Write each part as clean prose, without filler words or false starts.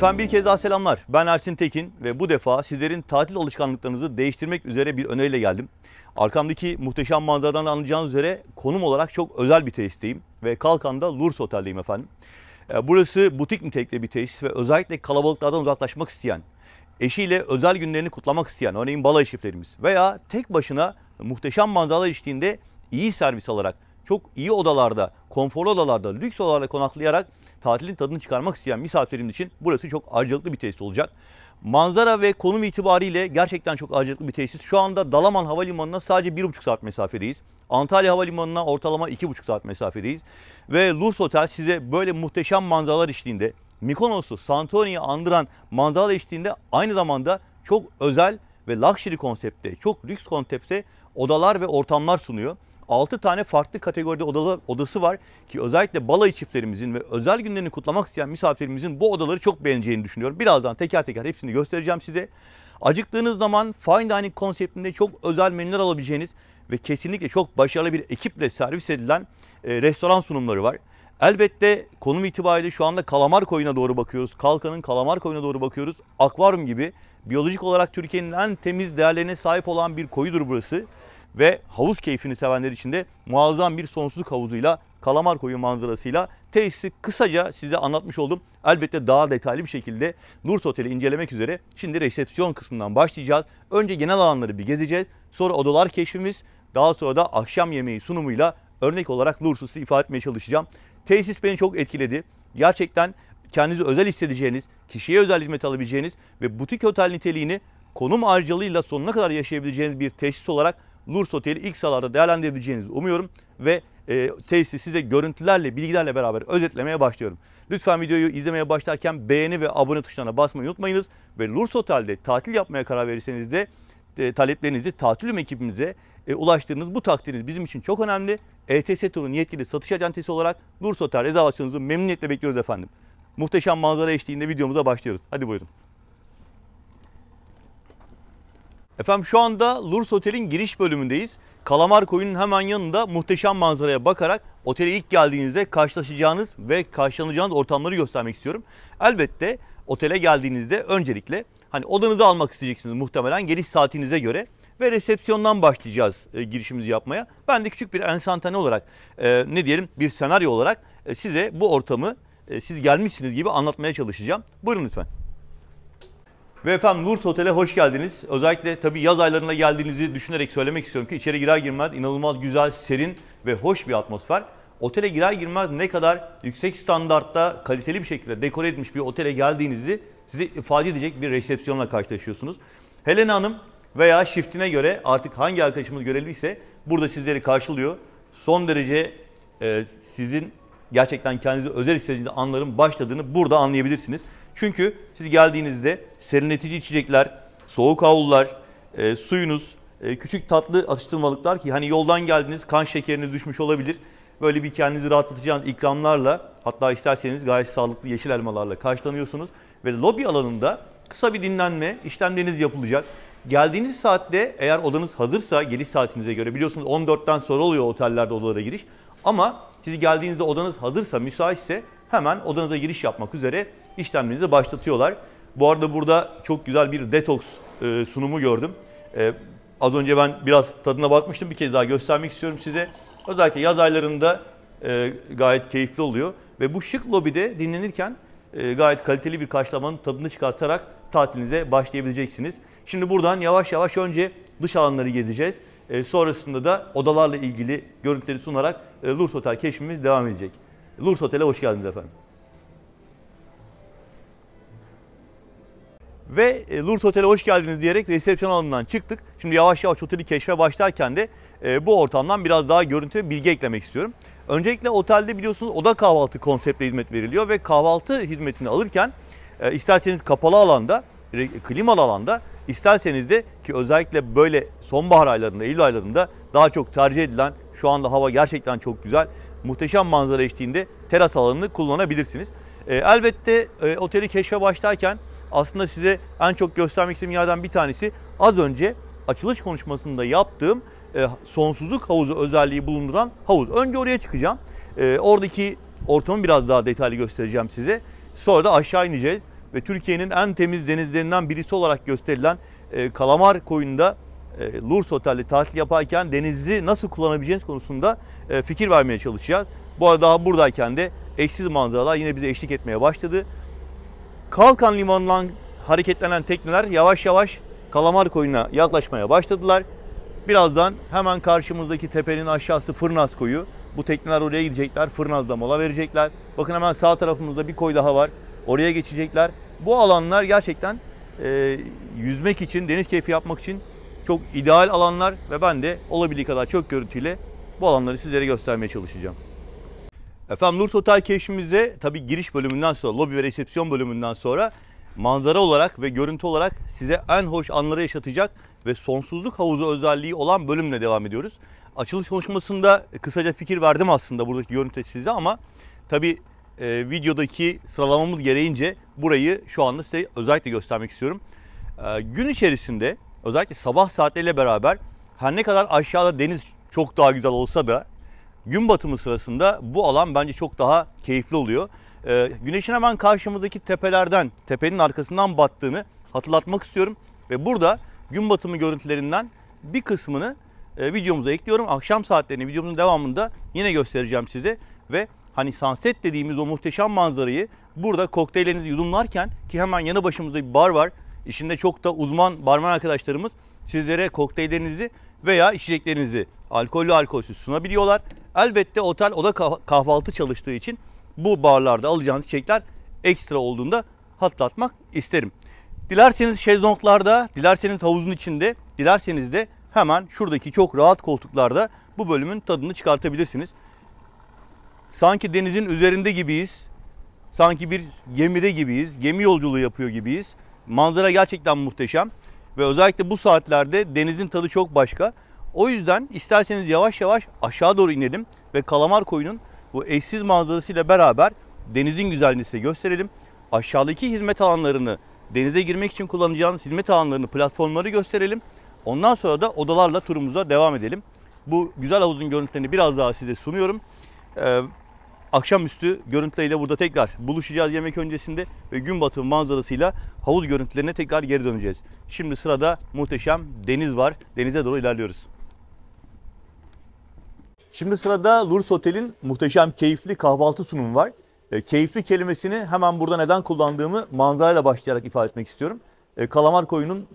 Efendim bir kez daha selamlar. Ben Ersin Tekin ve bu defa sizlerin tatil alışkanlıklarınızı değiştirmek üzere bir öneriyle geldim. Arkamdaki muhteşem manzaradan anlayacağınız üzere konum olarak çok özel bir tesisteyim ve Kalkan'da Lurs Otel'deyim efendim. Burası butik nitelikli bir tesis ve özellikle kalabalıklardan uzaklaşmak isteyen, eşiyle özel günlerini kutlamak isteyen, örneğin balayı çiftlerimiz veya tek başına muhteşem manzaralar eşliğinde iyi servis alarak, çok iyi odalarda, konforlu odalarda, lüks odalarda konaklayarak tatilin tadını çıkarmak isteyen misafirimiz için burası çok ayrıcalıklı bir tesis olacak. Manzara ve konum itibariyle gerçekten çok ayrıcalıklı bir tesis. Şu anda Dalaman Havalimanı'na sadece 1,5 saat mesafedeyiz. Antalya Havalimanı'na ortalama 2,5 saat mesafedeyiz. Ve Lurs Otel size böyle muhteşem manzaralar eşliğinde, Mikonos'u, Santorini'yi andıran manzaralar eşliğinde aynı zamanda çok özel ve luxury konseptte, çok lüks konseptte odalar ve ortamlar sunuyor. 6 tane farklı kategoride odası var ki özellikle balayı çiftlerimizin ve özel günlerini kutlamak isteyen misafirimizin bu odaları çok beğeneceğini düşünüyorum. Birazdan teker teker hepsini göstereceğim size. Acıktığınız zaman fine dining konseptinde çok özel menüler alabileceğiniz ve kesinlikle çok başarılı bir ekiple servis edilen restoran sunumları var. Elbette konum itibariyle şu anda Kalamar Koyu'na doğru bakıyoruz. Kalkan'ın Kalamar Koyu'na doğru bakıyoruz. Akvaryum gibi biyolojik olarak Türkiye'nin en temiz değerlerine sahip olan bir koyudur burası. Ve havuz keyfini sevenler için de muazzam bir sonsuzluk havuzuyla, Kalamar Koyu manzarasıyla tesisi kısaca size anlatmış oldum. Elbette daha detaylı bir şekilde Lurs Otel'i incelemek üzere şimdi resepsiyon kısmından başlayacağız. Önce genel alanları bir gezeceğiz. Sonra odalar keşfimiz, daha sonra da akşam yemeği sunumuyla örnek olarak Lurs'u size ifade etmeye çalışacağım. Tesis beni çok etkiledi. Gerçekten kendinizi özel hissedeceğiniz, kişiye özel hizmet alabileceğiniz ve butik otel niteliğini konum ayrıcalığıyla sonuna kadar yaşayabileceğiniz bir tesis olarak Lurs Otel'i ilk sıralarda değerlendirebileceğinizi umuyorum ve tesisi size görüntülerle, bilgilerle beraber özetlemeye başlıyorum. Lütfen videoyu izlemeye başlarken beğeni ve abone tuşlarına basmayı unutmayınız ve Lurs Otel'de tatil yapmaya karar verirseniz de taleplerinizi tatil ekibimize ulaştırdığınız bu takdiriniz bizim için çok önemli. ETS Tur'un yetkili satış acentesi olarak Lurs Otel rezervasyonunuzu memnuniyetle bekliyoruz efendim. Muhteşem manzara eşliğinde videomuza başlıyoruz. Hadi buyurun. Efendim şu anda Lurs Otel'in giriş bölümündeyiz. Kalamar Koyu'nun hemen yanında muhteşem manzaraya bakarak otele ilk geldiğinizde karşılaşacağınız ve karşılanacağınız ortamları göstermek istiyorum. Elbette otele geldiğinizde öncelikle hani odanızı almak isteyeceksiniz muhtemelen geliş saatinize göre ve resepsiyondan başlayacağız girişimizi yapmaya. Ben de küçük bir enstantane olarak ne diyelim bir senaryo olarak size bu ortamı siz gelmişsiniz gibi anlatmaya çalışacağım. Buyurun lütfen. Ve efendim Lurs Otel'e hoş geldiniz. Özellikle tabii yaz aylarında geldiğinizi düşünerek söylemek istiyorum ki içeri girer girmez inanılmaz güzel, serin ve hoş bir atmosfer. Otele girer girmez ne kadar yüksek standartta, kaliteli bir şekilde dekore edilmiş bir otele geldiğinizi size ifade edecek bir resepsiyonla karşılaşıyorsunuz. Helena Hanım veya shiftine göre artık hangi arkadaşımız görevliyse burada sizleri karşılıyor. Son derece sizin gerçekten kendinizi özel hissedeceğiniz anların başladığını burada anlayabilirsiniz. Çünkü siz geldiğinizde serinletici içecekler, soğuk havlular, suyunuz, küçük tatlı atıştırmalıklar ki hani yoldan geldiniz kan şekeriniz düşmüş olabilir. Böyle bir kendinizi rahatlatacağınız ikramlarla hatta isterseniz gayet sağlıklı yeşil elmalarla karşılanıyorsunuz. Ve lobi alanında kısa bir dinlenme işlemleriniz yapılacak. Geldiğiniz saatte eğer odanız hazırsa geliş saatinize göre biliyorsunuz 14'ten sonra oluyor otellerde odalara giriş. Ama siz geldiğinizde odanız hazırsa, müsaitse hemen odanıza giriş yapmak üzere işlemlerinizi başlatıyorlar. Bu arada burada çok güzel bir detoks sunumu gördüm. Az önce ben biraz tadına bakmıştım. Bir kez daha göstermek istiyorum size. Özellikle yaz aylarında gayet keyifli oluyor. Ve bu şık lobide dinlenirken gayet kaliteli bir karşılamanın tadını çıkartarak tatilinize başlayabileceksiniz. Şimdi buradan yavaş yavaş önce dış alanları gezeceğiz. Sonrasında da odalarla ilgili görüntüleri sunarak Lurs Otel keşfimiz devam edecek. Lurs Otel'e hoş geldiniz efendim. Ve Lurs Otel'e hoş geldiniz diyerek resepsiyon alanından çıktık. Şimdi yavaş yavaş oteli keşfe başlarken de bu ortamdan biraz daha görüntü ve bilgi eklemek istiyorum. Öncelikle otelde biliyorsunuz oda kahvaltı konseptle hizmet veriliyor ve kahvaltı hizmetini alırken isterseniz kapalı alanda, klimalı alanda, isterseniz de ki özellikle böyle sonbahar aylarında, Eylül aylarında daha çok tercih edilen, şu anda hava gerçekten çok güzel, muhteşem manzara eşliğinde teras alanını kullanabilirsiniz. Elbette oteli keşfe başlarken aslında size en çok göstermek istediğim yerden bir tanesi az önce açılış konuşmasında yaptığım sonsuzluk havuzu özelliği bulunduran havuz. Önce oraya çıkacağım. Oradaki ortamı biraz daha detaylı göstereceğim size. Sonra da aşağı ineceğiz. ve Türkiye'nin en temiz denizlerinden birisi olarak gösterilen Kalamar Koyu'nda Lurs Otel'de tatil yaparken denizi nasıl kullanabileceğiniz konusunda fikir vermeye çalışacağız. Bu arada daha buradayken de eşsiz manzaralar yine bize eşlik etmeye başladı. Kalkan Limanı'ndan hareketlenen tekneler yavaş yavaş Kalamar Koyu'na yaklaşmaya başladılar. Birazdan hemen karşımızdaki tepenin aşağısı Fırnaz Koyu. Bu tekneler oraya gidecekler. Fırnaz'da mola verecekler. Bakın hemen sağ tarafımızda bir koy daha var. Oraya geçecekler. Bu alanlar gerçekten yüzmek için, deniz keyfi yapmak için çok ideal alanlar ve ben de olabildiği kadar çok görüntüyle bu alanları sizlere göstermeye çalışacağım. Efendim, Lurs Otel keşfimizde tabii giriş bölümünden sonra, lobi ve resepsiyon bölümünden sonra manzara olarak ve görüntü olarak size en hoş anları yaşatacak ve sonsuzluk havuzu özelliği olan bölümle devam ediyoruz. Açılış konuşmasında kısaca fikir verdim aslında buradaki görüntü size ama tabii videodaki sıralamamız gereğince burayı şu anda size özellikle göstermek istiyorum. Gün içerisinde özellikle sabah saatleriyle beraber her ne kadar aşağıda deniz çok daha güzel olsa da gün batımı sırasında bu alan bence çok daha keyifli oluyor. Güneşin hemen karşımızdaki tepelerden, tepenin arkasından battığını hatırlatmak istiyorum. Ve burada gün batımı görüntülerinden bir kısmını videomuza ekliyorum. Akşam saatlerini videomuzun devamında yine göstereceğim size. Ve hani sunset dediğimiz o muhteşem manzarayı burada kokteyllerinizi yudumlarken, ki hemen yanı başımızda bir bar var. İçinde çok da uzman barman arkadaşlarımız sizlere kokteyllerinizi veya içeceklerinizi alkollü alkolsüz sunabiliyorlar. Elbette otel oda kahvaltı çalıştığı için bu barlarda alacağınız içecekler ekstra olduğunda hatırlatmak isterim. Dilerseniz şezlonglarda, dilerseniz havuzun içinde, dilerseniz de hemen şuradaki çok rahat koltuklarda bu bölümün tadını çıkartabilirsiniz. Sanki denizin üzerinde gibiyiz. Sanki bir gemide gibiyiz. Gemi yolculuğu yapıyor gibiyiz. Manzara gerçekten muhteşem. Ve özellikle bu saatlerde denizin tadı çok başka. O yüzden isterseniz yavaş yavaş aşağı doğru inelim ve Kalamar Koyu'nun bu eşsiz manzarasıyla beraber denizin güzelliğini size gösterelim. Aşağıdaki hizmet alanlarını, denize girmek için kullanacağınız hizmet alanlarını, platformları gösterelim. Ondan sonra da odalarla turumuza devam edelim. Bu güzel havuzun görüntülerini biraz daha size sunuyorum. Akşamüstü görüntüleriyle burada tekrar buluşacağız yemek öncesinde ve gün batımı manzarasıyla havuz görüntülerine tekrar geri döneceğiz. Şimdi sırada muhteşem deniz var. Denize doğru ilerliyoruz. Şimdi sırada Lurs Otel'in muhteşem keyifli kahvaltı sunumu var. Keyifli kelimesini hemen burada neden kullandığımı manzarayla başlayarak ifade etmek istiyorum. Kalamar Koyu'nun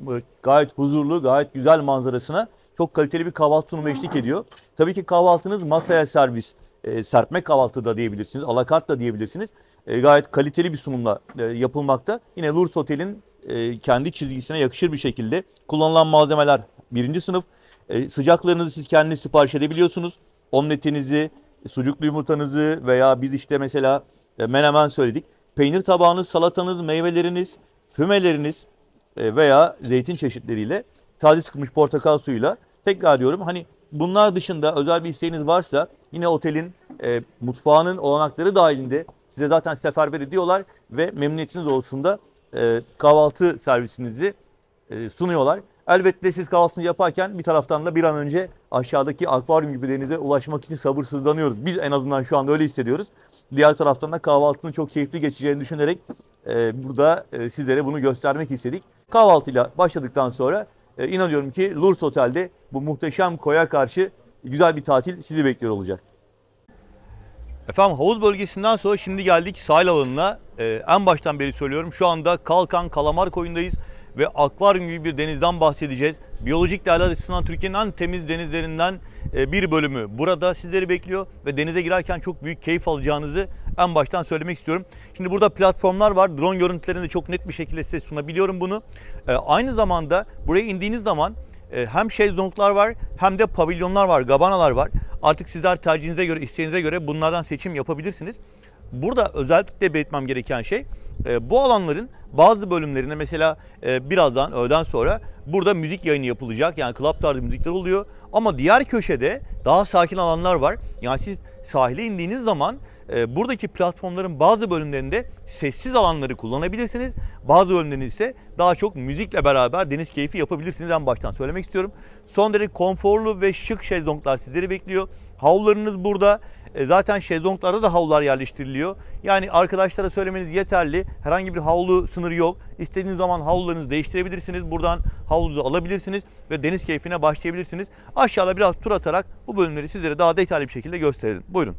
gayet huzurlu, gayet güzel manzarasına çok kaliteli bir kahvaltı sunumu eşlik ediyor. Tabii ki kahvaltınız masaya servis, serpme kahvaltı da diyebilirsiniz, alakart da diyebilirsiniz. Gayet kaliteli bir sunumla yapılmakta. Yine Lurs Otel'in kendi çizgisine yakışır bir şekilde kullanılan malzemeler birinci sınıf. Sıcaklarınızı siz kendiniz sipariş edebiliyorsunuz. Omletinizi, sucuklu yumurtanızı veya biz işte mesela menemen söyledik. Peynir tabağınız, salatanız, meyveleriniz, fümeleriniz veya zeytin çeşitleriyle, taze sıkılmış portakal suyuyla, tekrar diyorum hani bunlar dışında özel bir isteğiniz varsa yine otelin mutfağının olanakları dahilinde size zaten seferber ediyorlar ve memnuniyetiniz olsun da kahvaltı servisinizi sunuyorlar. Elbette siz kahvaltısını yaparken bir taraftan da bir an önce aşağıdaki akvaryum gibi denize ulaşmak için sabırsızlanıyoruz. Biz en azından şu anda öyle hissediyoruz. Diğer taraftan da kahvaltının çok keyifli geçeceğini düşünerek burada sizlere bunu göstermek istedik. Kahvaltıyla başladıktan sonra inanıyorum ki Lurs Otel'de bu muhteşem koya karşı güzel bir tatil sizi bekliyor olacak. Efendim, havuz bölgesinden sonra şimdi geldik sahil alanına. En baştan beri söylüyorum, şu anda Kalkan Kalamar Koyu'ndayız ve akvaryum gibi bir denizden bahsedeceğiz. Biyolojik değerler açısından Türkiye'nin en temiz denizlerinden bir bölümü burada sizleri bekliyor ve denize girerken çok büyük keyif alacağınızı en baştan söylemek istiyorum. Şimdi burada platformlar var. Drone görüntülerini de çok net bir şekilde size sunabiliyorum bunu. Aynı zamanda buraya indiğiniz zaman hem şezlonglar var hem de pavilyonlar var, gabanalar var. Artık sizler tercihinize göre, isteğinize göre bunlardan seçim yapabilirsiniz. Burada özellikle belirtmem gereken şey, bu alanların bazı bölümlerinde mesela birazdan öğleden sonra burada müzik yayını yapılacak. Yani club tarzı müzikler oluyor. Ama diğer köşede daha sakin alanlar var. Yani siz sahile indiğiniz zaman buradaki platformların bazı bölümlerinde sessiz alanları kullanabilirsiniz. Bazı bölümlerinde ise daha çok müzikle beraber deniz keyfi yapabilirsiniz, en baştan söylemek istiyorum. Son derece konforlu ve şık şezlonglar sizleri bekliyor. Havlularınız burada. Zaten şezlonglarda da havlular yerleştiriliyor. Yani arkadaşlara söylemeniz yeterli. Herhangi bir havlu sınırı yok. İstediğiniz zaman havlularınızı değiştirebilirsiniz. Buradan havlunuzu alabilirsiniz ve deniz keyfine başlayabilirsiniz. Aşağıda biraz tur atarak bu bölümleri sizlere daha detaylı bir şekilde gösterelim. Buyurun.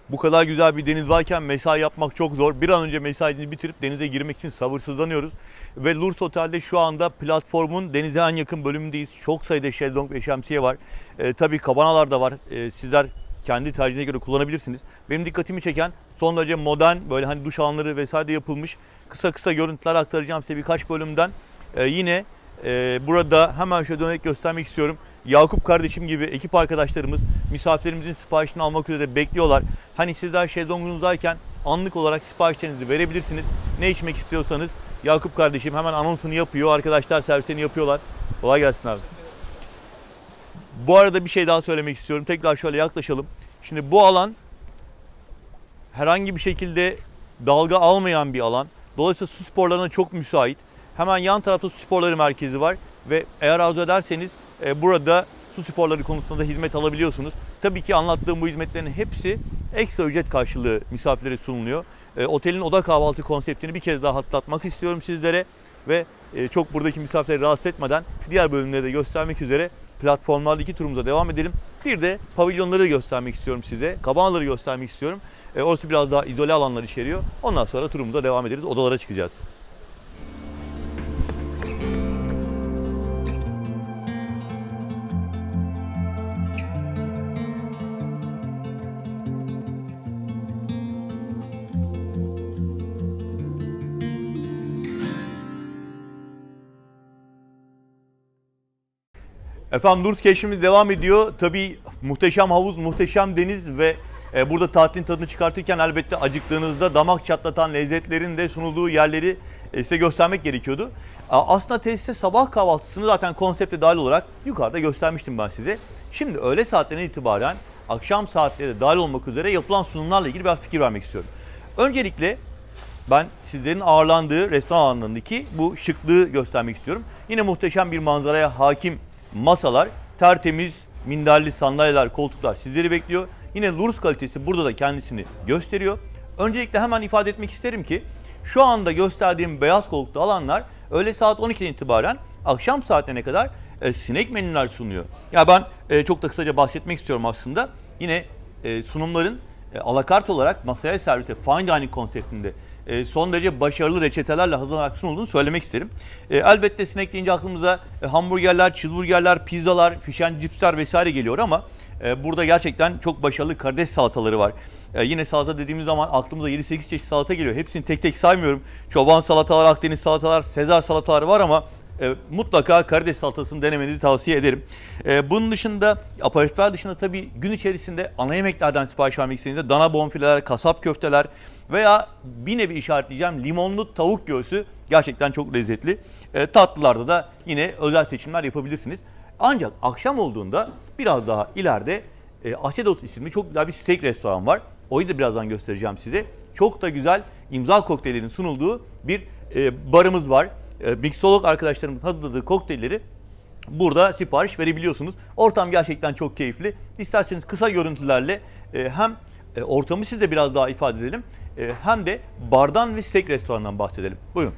Bu kadar güzel bir deniz varken mesai yapmak çok zor. Bir an önce mesaimizi bitirip denize girmek için sabırsızlanıyoruz. Ve Lurs Otel'de şu anda platformun denize en yakın bölümündeyiz. Çok sayıda şezlong ve şemsiye var. Tabii kabanalar da var. Sizler kendi tercihine göre kullanabilirsiniz. Benim dikkatimi çeken son derece modern, böyle hani duş alanları vesaire yapılmış. Kısa kısa görüntüler aktaracağım size birkaç bölümden. Yine burada hemen şöyle dönerek göstermek istiyorum. Yakup kardeşim gibi ekip arkadaşlarımız misafirlerimizin siparişini almak üzere bekliyorlar. Hani sizler şezlongunuzdayken anlık olarak siparişlerinizi verebilirsiniz. Ne içmek istiyorsanız Yakup kardeşim hemen anonsunu yapıyor. Arkadaşlar servislerini yapıyorlar. Kolay gelsin abi. Bu arada bir şey daha söylemek istiyorum. Tekrar şöyle yaklaşalım. Şimdi bu alan herhangi bir şekilde dalga almayan bir alan. Dolayısıyla su sporlarına çok müsait. Hemen yan tarafta su sporları merkezi var. Ve eğer arzu ederseniz burada su sporları konusunda da hizmet alabiliyorsunuz. Tabii ki anlattığım bu hizmetlerin hepsi ekstra ücret karşılığı misafirlere sunuluyor. Otelin oda kahvaltı konseptini bir kez daha hatırlatmak istiyorum sizlere. Ve çok buradaki misafirleri rahatsız etmeden diğer bölümleri de göstermek üzere platformlardaki turumuza devam edelim. Bir de pavilyonları göstermek istiyorum size. Kabanaları göstermek istiyorum. Orası biraz daha izole alanlar içeriyor. Ondan sonra turumuza devam ederiz. Odalara çıkacağız. Efendim Lurs keşfimiz devam ediyor. Tabii muhteşem havuz, muhteşem deniz ve burada tatilin tadını çıkartırken elbette acıktığınızda damak çatlatan lezzetlerin de sunulduğu yerleri size göstermek gerekiyordu. Aslında tesiste sabah kahvaltısını zaten konsepte dahil olarak yukarıda göstermiştim ben size. Şimdi öğle saatlerine itibaren akşam saatleri dahil olmak üzere yapılan sunumlarla ilgili biraz fikir vermek istiyorum. Öncelikle ben sizlerin ağırlandığı restoran alanlarındaki bu şıklığı göstermek istiyorum. Yine muhteşem bir manzaraya hakim masalar, tertemiz minderli sandalyeler, koltuklar sizleri bekliyor. Yine Lurs kalitesi burada da kendisini gösteriyor. Öncelikle hemen ifade etmek isterim ki şu anda gösterdiğim beyaz koltuklu alanlar öğle saat 12'den itibaren akşam saatlerine kadar snack menüler sunuyor. Ya ben çok da kısaca bahsetmek istiyorum aslında. Yine sunumların alakart olarak masaya servise fine dining konseptinde son derece başarılı reçetelerle hazırlanarak sunulduğunu söylemek isterim. Elbette snack deyince aklımıza hamburgerler, cheeseburgerler, pizzalar, fish and chipsler vesaire geliyor ama burada gerçekten çok başarılı karides salataları var. Yine salata dediğimiz zaman aklımıza 7-8 çeşit salata geliyor. Hepsini tek tek saymıyorum. Çoban salatalar, Akdeniz salatalar, Sezar salataları var ama mutlaka karides salatasını denemenizi tavsiye ederim. Bunun dışında, aperatifler dışında tabii gün içerisinde ana yemeklerden sipariş vermek istediğinizde dana bonfileler, kasap köfteler veya bir nevi işaretleyeceğim limonlu tavuk göğsü gerçekten çok lezzetli. Tatlılarda da yine özel seçimler yapabilirsiniz. Ancak akşam olduğunda biraz daha ileride Asedos isimli çok güzel bir steak restoran var. Oyu da birazdan göstereceğim size. Çok da güzel imza kokteyllerinin sunulduğu bir barımız var. Mixolog arkadaşlarımın hazırladığı kokteylleri burada sipariş verebiliyorsunuz. Ortam gerçekten çok keyifli. İsterseniz kısa görüntülerle hem ortamı size biraz daha ifade edelim hem de bardan ve steak restoranından bahsedelim. Buyurun.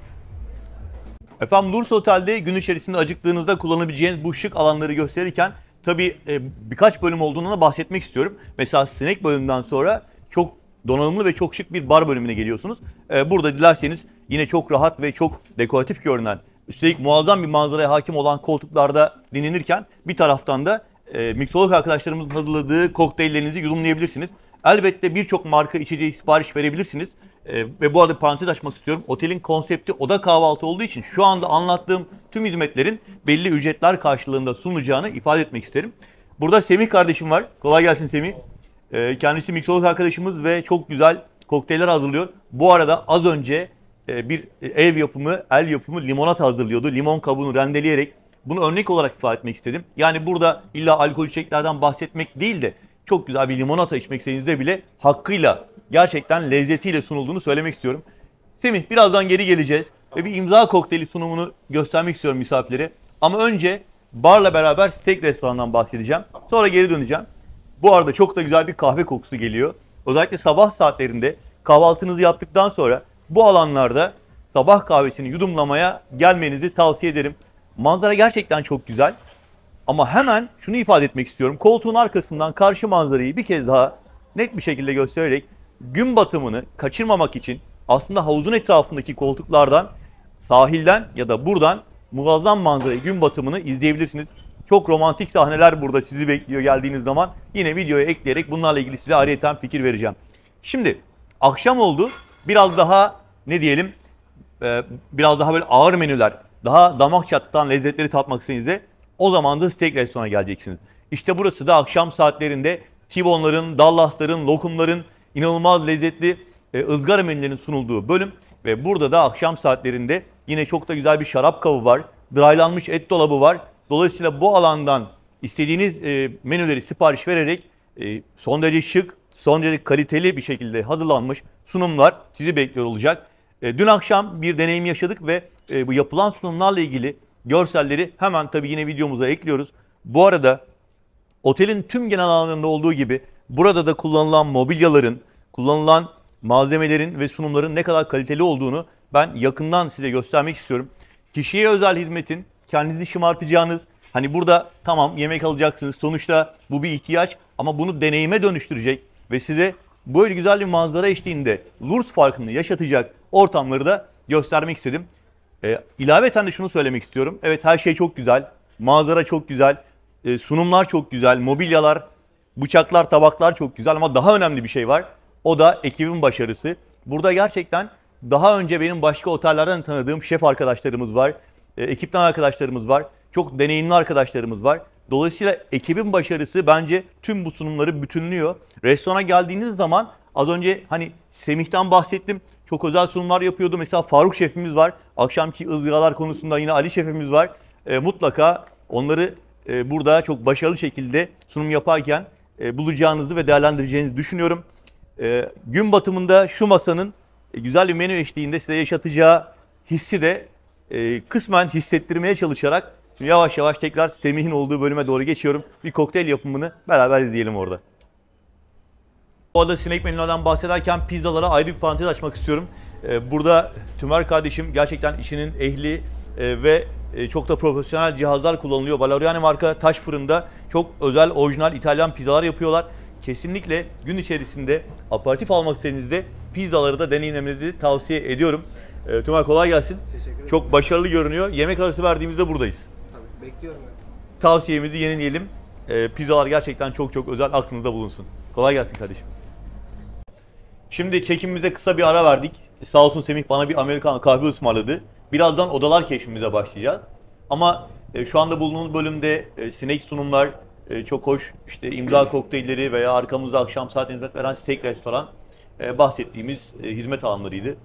Efendim Lurs Otel'de gün içerisinde acıktığınızda kullanabileceğiniz bu şık alanları gösterirken tabii birkaç bölüm olduğundan da bahsetmek istiyorum. Mesela snack bölümünden sonra çok donanımlı ve çok şık bir bar bölümüne geliyorsunuz. Burada dilerseniz yine çok rahat ve çok dekoratif görünen, üstelik muazzam bir manzaraya hakim olan koltuklarda dinlenirken bir taraftan da mixolog arkadaşlarımızın hazırladığı kokteyllerinizi yudumlayabilirsiniz. Elbette birçok marka içeceği sipariş verebilirsiniz. Ve bu arada parantez açmak istiyorum. Otelin konsepti oda kahvaltı olduğu için şu anda anlattığım tüm hizmetlerin belli ücretler karşılığında sunulacağını ifade etmek isterim. Burada Semih kardeşim var. Kolay gelsin Semih. Kendisi mixolog arkadaşımız ve çok güzel kokteyller hazırlıyor. Bu arada az önce bir el yapımı limonata hazırlıyordu. Limon kabuğunu rendeleyerek bunu örnek olarak ifade etmek istedim. Yani burada illa alkol içeceklerden bahsetmek değil de çok güzel bir limonata içmek istediğinizde bile hakkıyla gerçekten lezzetiyle sunulduğunu söylemek istiyorum. Semih birazdan geri geleceğiz ve bir imza kokteyli sunumunu göstermek istiyorum misafirlere. Ama önce barla beraber steak restorandan bahsedeceğim. Sonra geri döneceğim. Bu arada çok da güzel bir kahve kokusu geliyor. Özellikle sabah saatlerinde kahvaltınızı yaptıktan sonra bu alanlarda sabah kahvesini yudumlamaya gelmenizi tavsiye ederim. Manzara gerçekten çok güzel. Ama hemen şunu ifade etmek istiyorum. Koltuğun arkasından karşı manzarayı bir kez daha net bir şekilde göstererek gün batımını kaçırmamak için aslında havuzun etrafındaki koltuklardan, sahilden ya da buradan muazzam manzarayı, gün batımını izleyebilirsiniz. Çok romantik sahneler burada sizi bekliyor geldiğiniz zaman. Yine videoya ekleyerek bunlarla ilgili size ayrıyeten fikir vereceğim. Şimdi akşam oldu. Biraz daha ne diyelim, biraz daha böyle ağır menüler, daha damak çatlatan lezzetleri tatmak istediğinizde o zaman da steak restorana geleceksiniz. İşte burası da akşam saatlerinde T-bone'ların, Dallas'ların, lokumların inanılmaz lezzetli ızgara menülerinin sunulduğu bölüm. Ve burada da akşam saatlerinde yine çok da güzel bir şarap kabı var. Drylanmış et dolabı var. Dolayısıyla bu alandan istediğiniz menüleri sipariş vererek son derece şık, son derece kaliteli bir şekilde hazırlanmış sunumlar sizi bekliyor olacak. Dün akşam bir deneyim yaşadık ve bu yapılan sunumlarla ilgili görselleri hemen tabii yine videomuza ekliyoruz. Bu arada otelin tüm genel alanında olduğu gibi burada da kullanılan mobilyaların, kullanılan malzemelerin ve sunumların ne kadar kaliteli olduğunu ben yakından size göstermek istiyorum. Kişiye özel hizmetin kendinizi şımartacağınız, hani burada tamam yemek alacaksınız, sonuçta bu bir ihtiyaç ama bunu deneyime dönüştürecek ve size böyle güzel bir manzara eşliğinde Lourdes farkını yaşatacak ortamları da göstermek istedim. İlaveten de şunu söylemek istiyorum. Evet, her şey çok güzel, manzara çok güzel, sunumlar çok güzel, mobilyalar, bıçaklar, tabaklar çok güzel ama daha önemli bir şey var. O da ekibin başarısı. Burada gerçekten daha önce benim başka otellerden tanıdığım şef arkadaşlarımız var, ekipten arkadaşlarımız var, çok deneyimli arkadaşlarımız var. Dolayısıyla ekibin başarısı bence tüm bu sunumları bütünlüyor. Restorana geldiğiniz zaman az önce hani Semih'ten bahsettim. Çok özel sunumlar yapıyordu. Mesela Faruk şefimiz var. Akşamki ızgaralar konusunda yine Ali şefimiz var. Mutlaka onları burada çok başarılı şekilde sunum yaparken bulacağınızı ve değerlendireceğinizi düşünüyorum. Gün batımında şu masanın güzel bir menü eşliğinde size yaşatacağı hissi de kısmen hissettirmeye çalışarak şimdi yavaş yavaş tekrar Semih'in olduğu bölüme doğru geçiyorum. Bir kokteyl yapımını beraber izleyelim orada. Bu arada snack menülerden bahsederken pizzalara ayrı bir parantez açmak istiyorum. Burada Tümer kardeşim gerçekten işinin ehli ve çok da profesyonel cihazlar kullanılıyor. Valoriani marka taş fırında çok özel orijinal İtalyan pizzalar yapıyorlar. Kesinlikle gün içerisinde aperatif almak istediğinizde pizzaları da deneyimlemenizi tavsiye ediyorum. Tümer kolay gelsin. Teşekkür ederim. Çok başarılı görünüyor. Yemek arası verdiğimizde buradayız. Tabii bekliyorum ben. Tavsiyemizi yenileyelim. Pizzalar gerçekten çok çok özel, aklınızda bulunsun. Kolay gelsin kardeşim. Şimdi çekimimize kısa bir ara verdik. Sağ olsun Semih bana bir Amerikan kahve ısmarladı. Birazdan odalar keşfimize başlayacağız. Ama şu anda bulunduğumuz bölümde snack sunumlar, çok hoş işte imza kokteylleri veya arkamızda akşam saat hizmet veren steak restoran bahsettiğimiz hizmet alanlarıydı.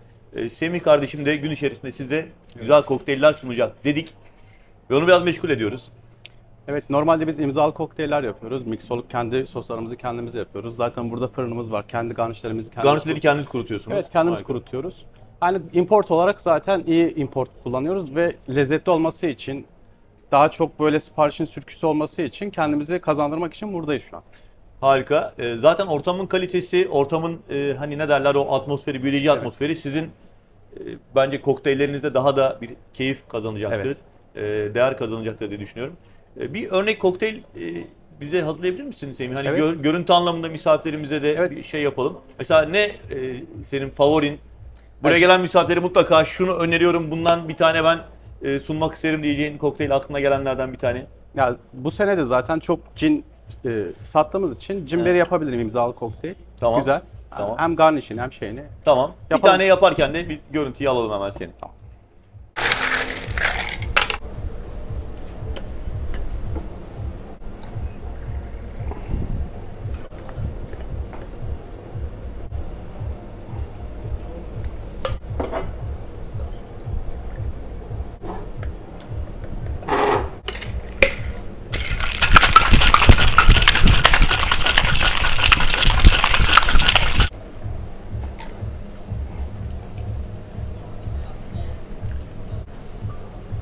Semih kardeşim de gün içerisinde size güzel kokteyller sunacak dedik. Ve onu biraz meşgul ediyoruz. Evet, normalde biz imzalı kokteyller yapıyoruz. Mixoluk kendi soslarımızı kendimiz yapıyoruz. Zaten burada fırınımız var. Kendi garnişlerimizi kendimiz Garnişleri kendiniz kurutuyorsunuz. Evet, kendimiz Harika. kurutuyoruz. Yani import olarak zaten iyi import kullanıyoruz ve lezzetli olması için, daha çok böyle siparişin sürküsü olması için kendimizi kazandırmak için buradayız şu an. Harika. Zaten ortamın kalitesi, ortamın hani ne derler o atmosferi, büyüleyici atmosferi sizin bence kokteyllerinizde daha da bir keyif kazanacaktır. Evet. Değer kazanacaktır diye düşünüyorum. Bir örnek kokteyl bize hazırlayabilir misin Semih? Hani Evet. görüntü anlamında misafirlerimize de Evet. bir şey yapalım. Mesela ne senin favorin? Buraya Evet. gelen misafirlere mutlaka şunu öneriyorum, bundan bir tane ben sunmak isterim diyeceğin kokteyl aklına gelenlerden bir tane. Yani bu sene de zaten çok cin sattığımız için cimberi yapabilirim, imzalı kokteyl. Tamam. Güzel. Tamam. Hem garnişini hem şeyini. Tamam. Bir Yapalım. tane yaparken de bir görüntüyü alalım hemen senin. Tamam.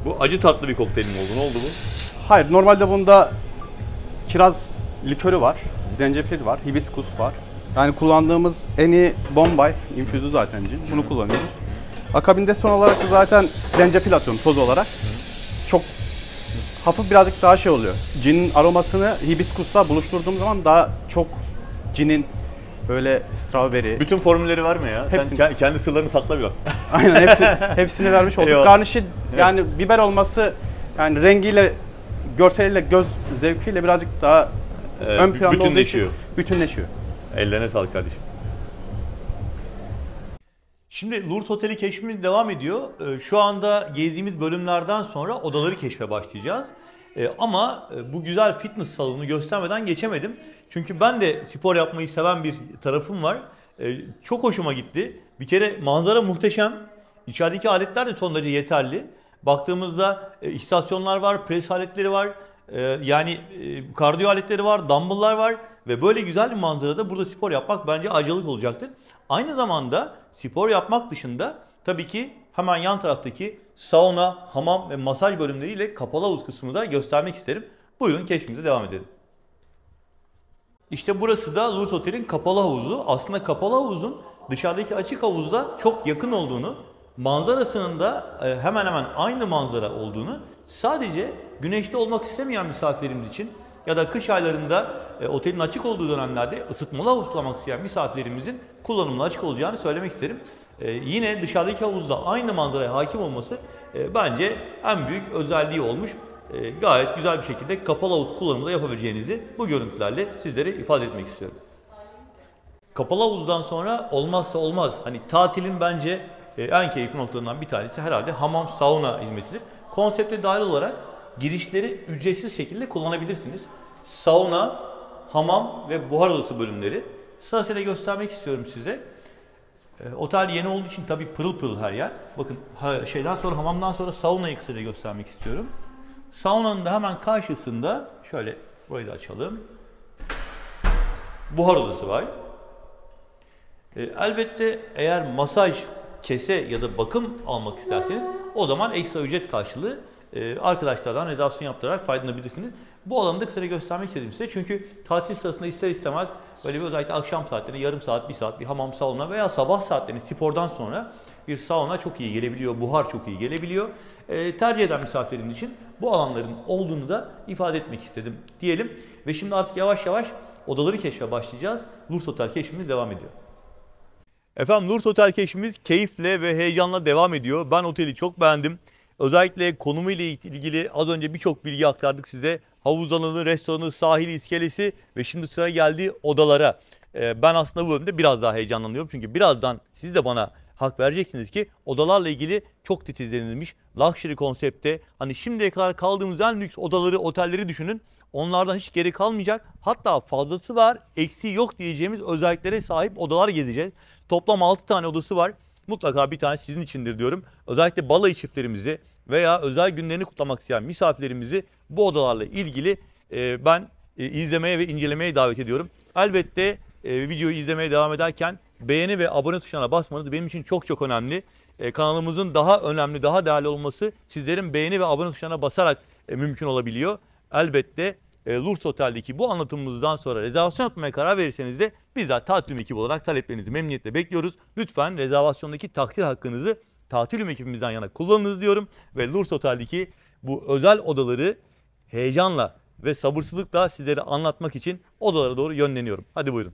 Bu acı tatlı bir kokteyl mi oldu? Ne oldu bu? Hayır, normalde bunda kiraz likörü var, zencefil var, hibiskus var. Yani kullandığımız en iyi Bombay infüzü zaten cin. Bunu kullanıyoruz. Akabinde son olarak da zaten zencefil atıyorum toz olarak. Çok hafif birazcık daha şey oluyor. Cinin aromasını hibiskusla buluşturduğum zaman daha çok cinin böyle strawberry. Bütün formülleri verme ya. Hepsini. Sen kendi sırlarını sakla biraz. Aynen hepsini vermiş olduk. Eyvallah. Garnişi yani biber olması yani rengiyle, görseliyle, göz zevkiyle birazcık daha ön planda olduğu için bütünleşiyor. Ellerine sağlık kardeşim. Şimdi Lourdes Oteli keşfimiz devam ediyor. Şu anda gezdiğimiz bölümlerden sonra odaları keşfe başlayacağız. Ama bu güzel fitness salonunu göstermeden geçemedim. Çünkü ben de spor yapmayı seven bir tarafım var. Çok hoşuma gitti. Bir kere manzara muhteşem. İçerideki aletler de son derece yeterli. Baktığımızda istasyonlar var, pres aletleri var. Yani kardiyo aletleri var, dumbbell'lar var. Ve böyle güzel bir manzarada burada spor yapmak bence ayrıcalık olacaktır. Aynı zamanda spor yapmak dışında tabii ki hemen yan taraftaki sauna, hamam ve masaj bölümleriyle kapalı havuz kısmını da göstermek isterim. Buyurun keşfimize devam edelim. İşte burası da Lourdes Otel'in kapalı havuzu. Aslında kapalı havuzun dışarıdaki açık havuzla çok yakın olduğunu, manzarasının da hemen hemen aynı manzara olduğunu, sadece güneşte olmak istemeyen misafirlerimiz için ya da kış aylarında otelin açık olduğu dönemlerde ısıtmalı havuz kullanmak isteyen misafirlerimizin kullanımına açık olacağını söylemek isterim. Yine dışarıdaki havuzda aynı manzaraya hakim olması bence en büyük özelliği olmuş. Gayet güzel bir şekilde kapalı havuz kullanımında yapabileceğinizi bu görüntülerle sizlere ifade etmek istiyorum. Kapalı havuzdan sonra olmazsa olmaz, hani tatilin bence en keyifli noktalarından bir tanesi herhalde hamam sauna hizmetidir. Konsepte dahil olarak girişleri ücretsiz şekilde kullanabilirsiniz. Sauna, hamam ve buhar odası bölümleri sırasıyla göstermek istiyorum size. Otel yeni olduğu için tabii pırıl pırıl her yer. Bakın şeyden sonra, hamamdan sonra saunayı kısaca göstermek istiyorum. Saunanın da hemen karşısında, şöyle burayı da açalım, buhar odası var. Elbette eğer masaj, kese ya da bakım almak isterseniz o zaman ekstra ücret karşılığı arkadaşlardan rezervasyon yaptırarak faydalanabilirsiniz. Bu alanı da kısaca göstermek istedim size. Çünkü tatil sırasında ister istemez böyle bir, özellikle akşam saatlerinde yarım saat, bir saat bir hamam, sauna veya sabah saatlerinde spordan sonra bir sauna çok iyi gelebiliyor, buhar çok iyi gelebiliyor. Tercih eden misafirlerimiz için bu alanların olduğunu da ifade etmek istedim diyelim. Ve şimdi artık yavaş yavaş odaları keşfe başlayacağız. Lourdes Otel keşfimiz devam ediyor. Efendim Lourdes Otel keşfimiz keyifle ve heyecanla devam ediyor. Ben oteli çok beğendim. Özellikle konumu ile ilgili az önce birçok bilgi aktardık size. Havuz alanı, restoranı, sahili, iskelesi ve şimdi sıra geldi odalara. Ben aslında bu bölümde biraz daha heyecanlanıyorum. Çünkü birazdan siz de bana hak vereceksiniz ki odalarla ilgili çok titizlenilmiş. Luxury konsepte, hani şimdiye kadar kaldığımız en lüks odaları, otelleri düşünün. Onlardan hiç geri kalmayacak. Hatta fazlası var, eksiği yok diyeceğimiz özelliklere sahip odalar gezeceğiz. Toplam 6 tane odası var. Mutlaka bir tane sizin içindir diyorum. Özellikle balayı çiftlerimizi veya özel günlerini kutlamak isteyen misafirlerimizi bu odalarla ilgili ben izlemeye ve incelemeye davet ediyorum. Elbette videoyu izlemeye devam ederken beğeni ve abone tuşuna basmanız benim için çok çok önemli. Kanalımızın daha önemli, daha değerli olması sizlerin beğeni ve abone tuşuna basarak mümkün olabiliyor. Elbette Lourdes Otel'deki bu anlatımımızdan sonra rezervasyon yapmaya karar verirseniz de bizler Tatilüm ekibi olarak taleplerinizi memnuniyetle bekliyoruz. Lütfen rezervasyondaki takdir hakkınızı Tatilüm ekibimizden yana kullanınız diyorum. Ve Lourdes Otel'deki bu özel odaları heyecanla ve sabırsızlıkla sizlere anlatmak için odalara doğru yönleniyorum. Hadi buyurun.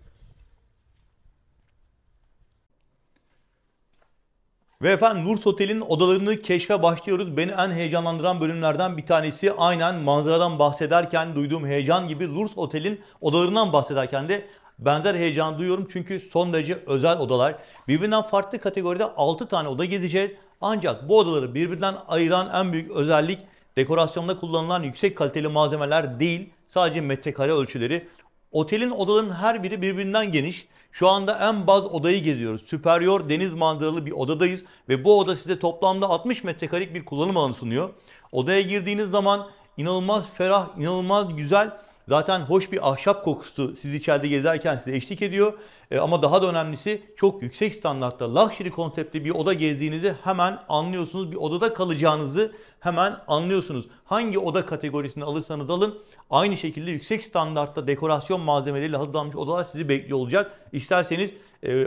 Ve efendim Lourdes Otel'in odalarını keşfe başlıyoruz. Beni en heyecanlandıran bölümlerden bir tanesi, aynen manzaradan bahsederken duyduğum heyecan gibi Lourdes Otel'in odalarından bahsederken de benzer heyecan duyuyorum. Çünkü son derece özel odalar. Birbirinden farklı kategoride 6 tane oda gezeceğiz. Ancak bu odaları birbirinden ayıran en büyük özellik dekorasyonda kullanılan yüksek kaliteli malzemeler değil, sadece metrekare ölçüleri. Otelin odalarının her biri birbirinden geniş. Şu anda en baz odayı geziyoruz. Süperyor deniz manzaralı bir odadayız ve bu oda size toplamda 60 metrekarelik bir kullanım alanı sunuyor. Odaya girdiğiniz zaman inanılmaz ferah, inanılmaz güzel, zaten hoş bir ahşap kokusu sizi içeride gezerken size eşlik ediyor. Ama daha da önemlisi çok yüksek standartta luxury konseptli bir oda gezdiğinizi hemen anlıyorsunuz. Bir odada kalacağınızı hemen anlıyorsunuz. Hangi oda kategorisini alırsanız alın aynı şekilde yüksek standartta dekorasyon malzemeleriyle hazırlanmış odalar sizi bekliyor olacak. İsterseniz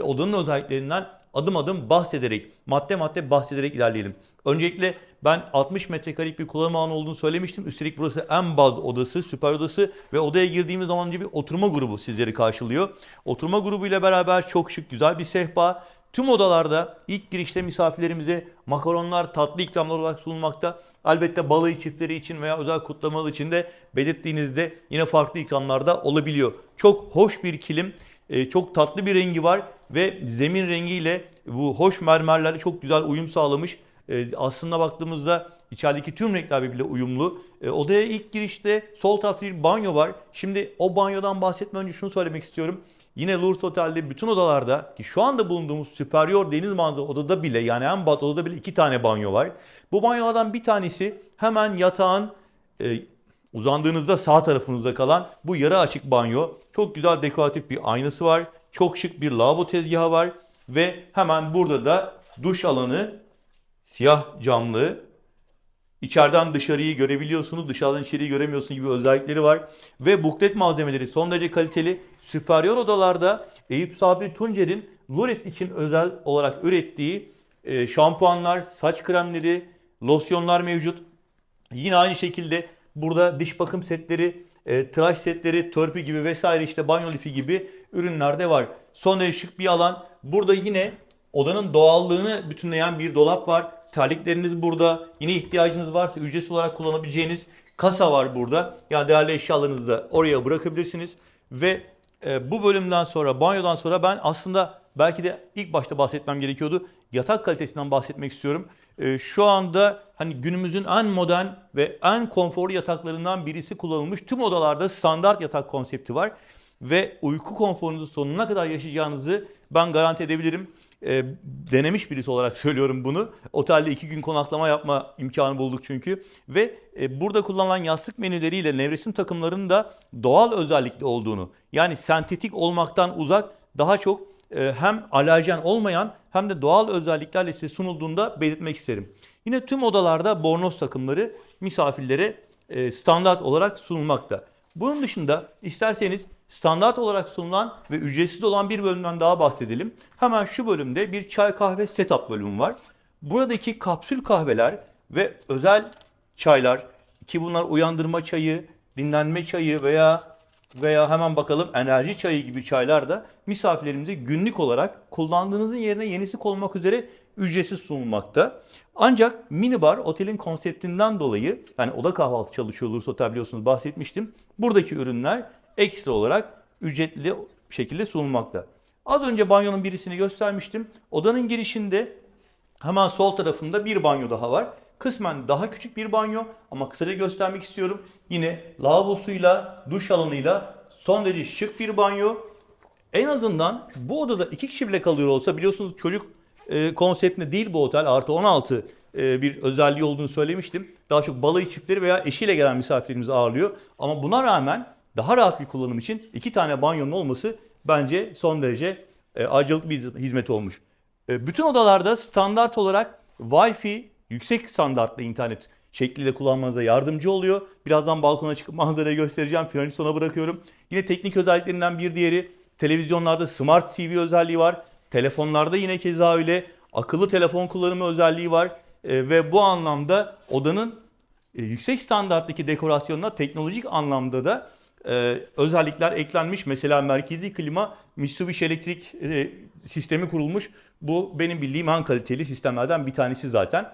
odanın özelliklerinden adım adım bahsederek, madde madde bahsederek ilerleyelim. Öncelikle ben 60 metrekarelik bir kullanım alanı olduğunu söylemiştim. Üstelik burası en baz odası, süper odası ve odaya girdiğimiz zaman önce bir oturma grubu sizleri karşılıyor. Oturma grubuyla beraber çok şık, güzel bir sehpa. Tüm odalarda ilk girişte misafirlerimize makaronlar, tatlı ikramlar olarak sunulmakta. Elbette balayı çiftleri için veya özel kutlamalar için de belirttiğinizde yine farklı ikramlar da olabiliyor. Çok hoş bir kilim, çok tatlı bir rengi var ve zemin rengiyle bu hoş mermerlerle çok güzel uyum sağlamış. Aslında baktığımızda içerideki tüm renkler birbiriyle uyumlu. Odaya ilk girişte sol tarafta bir banyo var. Şimdi o banyodan bahsetmeden önce şunu söylemek istiyorum. Yine Lourdes Otel'de bütün odalarda ki şu anda bulunduğumuz Superior deniz manzaralı odada bile yani en bat odada bile 2 tane banyo var. Bu banyolardan bir tanesi hemen yatağın uzandığınızda sağ tarafınızda kalan bu yarı açık banyo. Çok güzel dekoratif bir aynası var. Çok şık bir lavabo tezgahı var. Ve hemen burada da duş alanı siyah camlı. İçeriden dışarıyı görebiliyorsunuz, dışarıdan içeriği göremiyorsunuz gibi özellikleri var. Ve buklet malzemeleri son derece kaliteli. Superior odalarda Eyüp Sabri Tuncer'in Lourdes için özel olarak ürettiği şampuanlar, saç kremleri, losyonlar mevcut. Yine aynı şekilde burada diş bakım setleri, tıraş setleri, törpü gibi vesaire işte banyo lifi gibi ürünler de var. Son derece şık bir alan. Burada yine odanın doğallığını bütünleyen bir dolap var. Terlikleriniz burada. Yine ihtiyacınız varsa ücretsiz olarak kullanabileceğiniz kasa var burada. Yani değerli eşyalarınızı da oraya bırakabilirsiniz. Ve bu bölümden sonra, banyodan sonra ben aslında belki de ilk başta bahsetmem gerekiyordu. Yatak kalitesinden bahsetmek istiyorum. Şu anda hani günümüzün en modern ve en konforlu yataklarından birisi kullanılmış. Tüm odalarda standart yatak konsepti var. Ve uyku konforunuzu sonuna kadar yaşayacağınızı ben garanti edebilirim. Denemiş birisi olarak söylüyorum bunu. Otelde 2 gün konaklama yapma imkanı bulduk çünkü. Ve burada kullanılan yastık menüleriyle nevresim takımlarının da doğal özellikli olduğunu, yani sentetik olmaktan uzak, daha çok hem alerjen olmayan hem de doğal özelliklerle size sunulduğunda belirtmek isterim. Yine tüm odalarda bornoz takımları misafirlere standart olarak sunulmakta. Bunun dışında isterseniz standart olarak sunulan ve ücretsiz olan bir bölümden daha bahsedelim. Hemen şu bölümde bir çay kahve setup bölümü var. Buradaki kapsül kahveler ve özel çaylar ki bunlar uyandırma çayı, dinlenme çayı veya hemen bakalım enerji çayı gibi çaylar da misafirlerimize günlük olarak kullandığınızın yerine yenisi konmak üzere ücretsiz sunulmakta. Ancak minibar otelin konseptinden dolayı, yani oda kahvaltı çalışıyor Lourdes Otel biliyorsunuz, bahsetmiştim. Buradaki ürünler ekstra olarak ücretli şekilde sunulmakta. Az önce banyonun birisini göstermiştim. Odanın girişinde hemen sol tarafında bir banyo daha var. Kısmen daha küçük bir banyo ama kısaca göstermek istiyorum. Yine lavabosuyla, duş alanıyla son derece şık bir banyo. En azından bu odada 2 kişi bile kalıyor olsa, biliyorsunuz çocuk konseptinde değil bu otel, artı 16 bir özelliği olduğunu söylemiştim. Daha çok balayı çiftleri veya eşiyle gelen misafirlerimizi ağırlıyor. Ama buna rağmen daha rahat bir kullanım için 2 tane banyonun olması bence son derece ayrıcalıklı bir hizmet olmuş. Bütün odalarda standart olarak Wi-Fi, yüksek standartlı internet şekliyle kullanmanıza yardımcı oluyor. Birazdan balkona çıkıp manzarayı göstereceğim. Finali sona bırakıyorum. Yine teknik özelliklerinden bir diğeri, televizyonlarda Smart TV özelliği var. Telefonlarda yine keza öyle. Akıllı telefon kullanımı özelliği var. Ve bu anlamda odanın yüksek standarttaki dekorasyonuna teknolojik anlamda da özellikler eklenmiş. Mesela merkezi klima, Mitsubishi elektrik sistemi kurulmuş. Bu benim bildiğim en kaliteli sistemlerden bir tanesi zaten.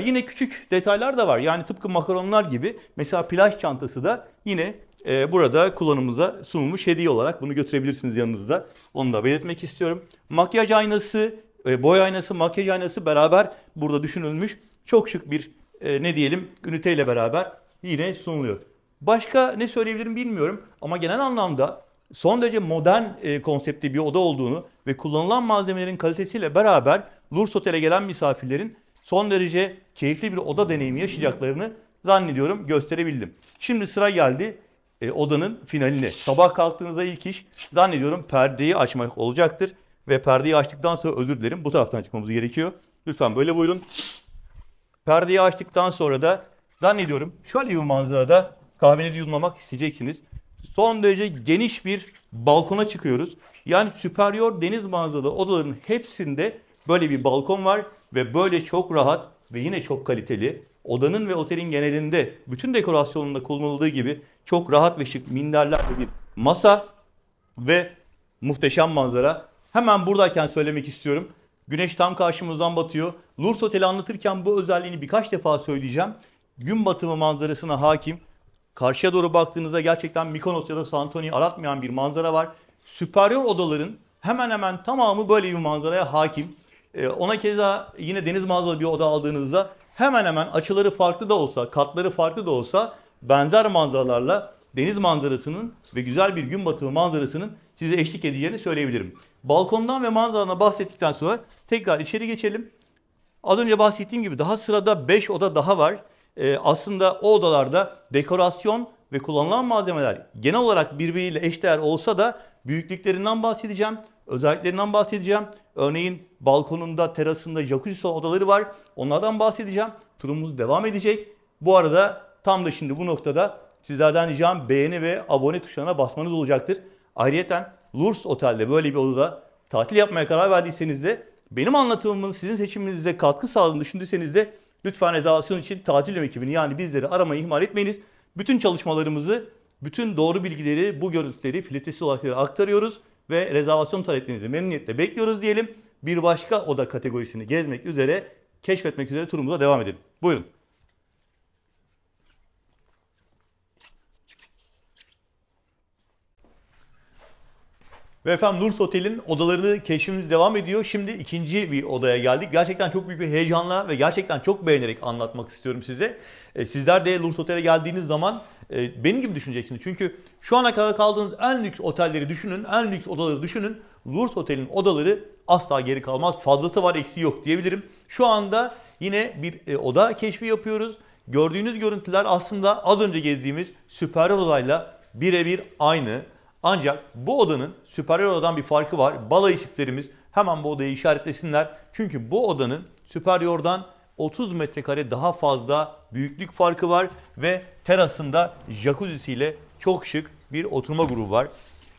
Yine küçük detaylar da var. Yani tıpkı makaronlar gibi. Mesela plaj çantası da yine burada kullanımıza sunulmuş hediye olarak, bunu götürebilirsiniz yanınızda. Onu da belirtmek istiyorum. Makyaj aynası, boy aynası, makyaj aynası beraber burada düşünülmüş. Çok şık bir ne diyelim üniteyle beraber yine sunuluyor. Başka ne söyleyebilirim bilmiyorum ama genel anlamda son derece modern konseptli bir oda olduğunu ve kullanılan malzemelerin kalitesiyle beraber Lourdes Otel'e gelen misafirlerin son derece keyifli bir oda deneyimi yaşayacaklarını zannediyorum gösterebildim. Şimdi sıra geldi odanın finaline. Sabah kalktığınızda ilk iş zannediyorum perdeyi açmak olacaktır. Ve perdeyi açtıktan sonra, özür dilerim, bu taraftan çıkmamız gerekiyor. Lütfen böyle buyurun. Perdeyi açtıktan sonra da zannediyorum şöyle bir manzarada kahvenizi yudumlamak isteyeceksiniz. Son derece geniş bir balkona çıkıyoruz. Yani süperyor deniz manzaralı odaların hepsinde böyle bir balkon var ve böyle çok rahat ve yine çok kaliteli, odanın ve otelin genelinde bütün dekorasyonunda kullanıldığı gibi çok rahat ve şık minderlerle bir masa ve muhteşem manzara. Hemen buradayken söylemek istiyorum. Güneş tam karşımızdan batıyor. Lurs Otel'i anlatırken bu özelliğini birkaç defa söyleyeceğim. Gün batımı manzarasına hakim. Karşıya doğru baktığınızda gerçekten Mykonos ya da Santorini'yi aratmayan bir manzara var. Süperyor odaların hemen hemen tamamı böyle bir manzaraya hakim. Ona keza yine deniz manzaralı bir oda aldığınızda hemen hemen açıları farklı da olsa, katları farklı da olsa benzer manzaralarla deniz manzarasının ve güzel bir gün batımı manzarasının size eşlik edeceğini söyleyebilirim. Balkondan ve manzaradan bahsettikten sonra tekrar içeri geçelim. Az önce bahsettiğim gibi daha sırada 5 oda daha var. Aslında o odalarda dekorasyon ve kullanılan malzemeler genel olarak birbiriyle eşdeğer olsa da büyüklüklerinden bahsedeceğim, özelliklerinden bahsedeceğim. Örneğin balkonunda, terasında jacuzzi odaları var. Onlardan bahsedeceğim. Turumuz devam edecek. Bu arada tam da şimdi bu noktada sizlerden ricam beğeni ve abone tuşlarına basmanız olacaktır. Ayrıyeten Lurs Otel'de böyle bir odada tatil yapmaya karar verdiyseniz de benim anlatımımın sizin seçiminize katkı sağladığını düşündüyseniz de lütfen rezervasyon için tatil ekibini yani bizleri aramayı ihmal etmeyiniz. Bütün çalışmalarımızı, bütün doğru bilgileri, bu görüntüleri filtresiz olarak aktarıyoruz ve rezervasyon taleplerinizi memnuniyetle bekliyoruz diyelim. Bir başka oda kategorisini gezmek üzere, keşfetmek üzere turumuza devam edelim. Buyurun. Ve efendim Lurs Otel'in odalarını keşfimiz devam ediyor. Şimdi ikinci bir odaya geldik. Gerçekten çok büyük bir heyecanla ve gerçekten çok beğenerek anlatmak istiyorum size. Sizler de Lurs Otel'e geldiğiniz zaman benim gibi düşüneceksiniz. Çünkü şu ana kadar kaldığınız en lüks otelleri düşünün, en lüks odaları düşünün. Lurs Otel'in odaları asla geri kalmaz. Fazlası var, eksiği yok diyebilirim. Şu anda yine bir oda keşfi yapıyoruz. Gördüğünüz görüntüler aslında az önce gezdiğimiz süperyor odayla birebir aynı. Ancak bu odanın süperyor odadan bir farkı var. Balayı çiftlerimiz hemen bu odayı işaretlesinler. Çünkü bu odanın süperyordan 30 metrekare daha fazla büyüklük farkı var. Ve terasında jacuzzi'siyle çok şık bir oturma grubu var.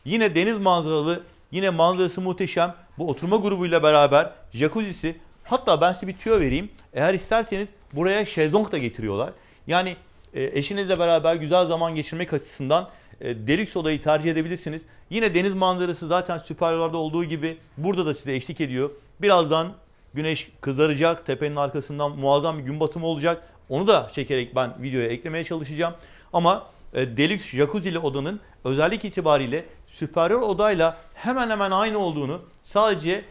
Yine deniz manzaralı, yine manzarası muhteşem. Bu oturma grubuyla beraber jacuzzi'si, hatta ben size bir tüyo vereyim. Eğer isterseniz buraya şezlong da getiriyorlar. Yani eşinizle beraber güzel zaman geçirmek açısından deluxe odayı tercih edebilirsiniz. Yine deniz manzarası zaten süperyorlarda olduğu gibi burada da size eşlik ediyor. Birazdan güneş kızaracak. Tepenin arkasından muazzam bir gün batımı olacak. Onu da çekerek ben videoya eklemeye çalışacağım. Ama deluxe jacuzzi'li odanın özellik itibariyle süperyor odayla hemen hemen aynı olduğunu, sadece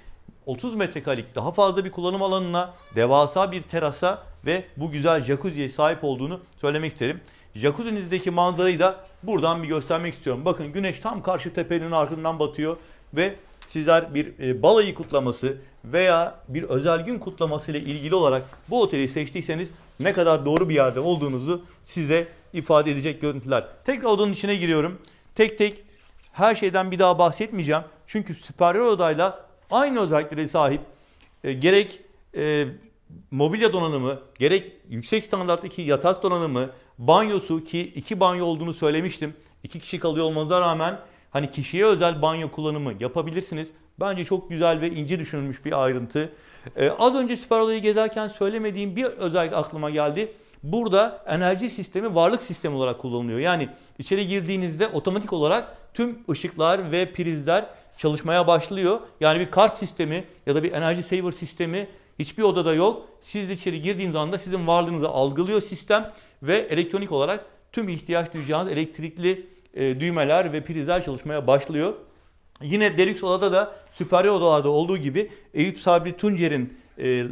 30 metrekarelik daha fazla bir kullanım alanına, devasa bir terasa ve bu güzel jacuzziye sahip olduğunu söylemek isterim. Jacuzzi'nizdeki manzarayı da buradan bir göstermek istiyorum. Bakın güneş tam karşı tepenin ardından batıyor ve sizler bir balayı kutlaması veya bir özel gün kutlaması ile ilgili olarak bu oteli seçtiyseniz ne kadar doğru bir yerde olduğunuzu size ifade edecek görüntüler. Tekrar odanın içine giriyorum. Tek tek her şeyden bir daha bahsetmeyeceğim. Çünkü süperyor odayla aynı özelliklere sahip. Gerek mobilya donanımı, gerek yüksek standarttaki yatak donanımı, banyosu, ki 2 banyo olduğunu söylemiştim. 2 kişi kalıyor olmanıza rağmen hani kişiye özel banyo kullanımı yapabilirsiniz. Bence çok güzel ve ince düşünülmüş bir ayrıntı. Az önce süper odayı gezerken söylemediğim bir özellik aklıma geldi. Burada enerji sistemi varlık sistemi olarak kullanılıyor. Yani içeri girdiğinizde otomatik olarak tüm ışıklar ve prizler çalışmaya başlıyor. Yani bir kart sistemi ya da bir enerji saver sistemi hiçbir odada yok. Siz de içeri girdiğiniz anda sizin varlığınızı algılıyor sistem ve elektronik olarak tüm ihtiyaç duyacağınız elektrikli düğmeler ve prizler çalışmaya başlıyor. Yine deluxe odada da süperyor odalarda olduğu gibi Eyüp Sabri Tuncer'in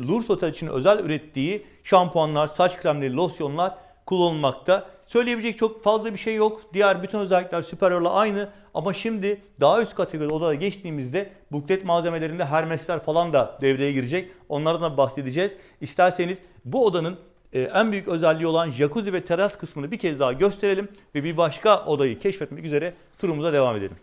Lurs Otel için özel ürettiği şampuanlar, saç kremleri, losyonlar kullanılmakta. Söyleyebilecek çok fazla bir şey yok. Diğer bütün özellikler süperyorla aynı. Ama şimdi daha üst kategori odaya geçtiğimizde buklet malzemelerinde Hermesler falan da devreye girecek. Onlardan da bahsedeceğiz. İsterseniz bu odanın en büyük özelliği olan jacuzzi ve teras kısmını bir kez daha gösterelim ve bir başka odayı keşfetmek üzere turumuza devam edelim.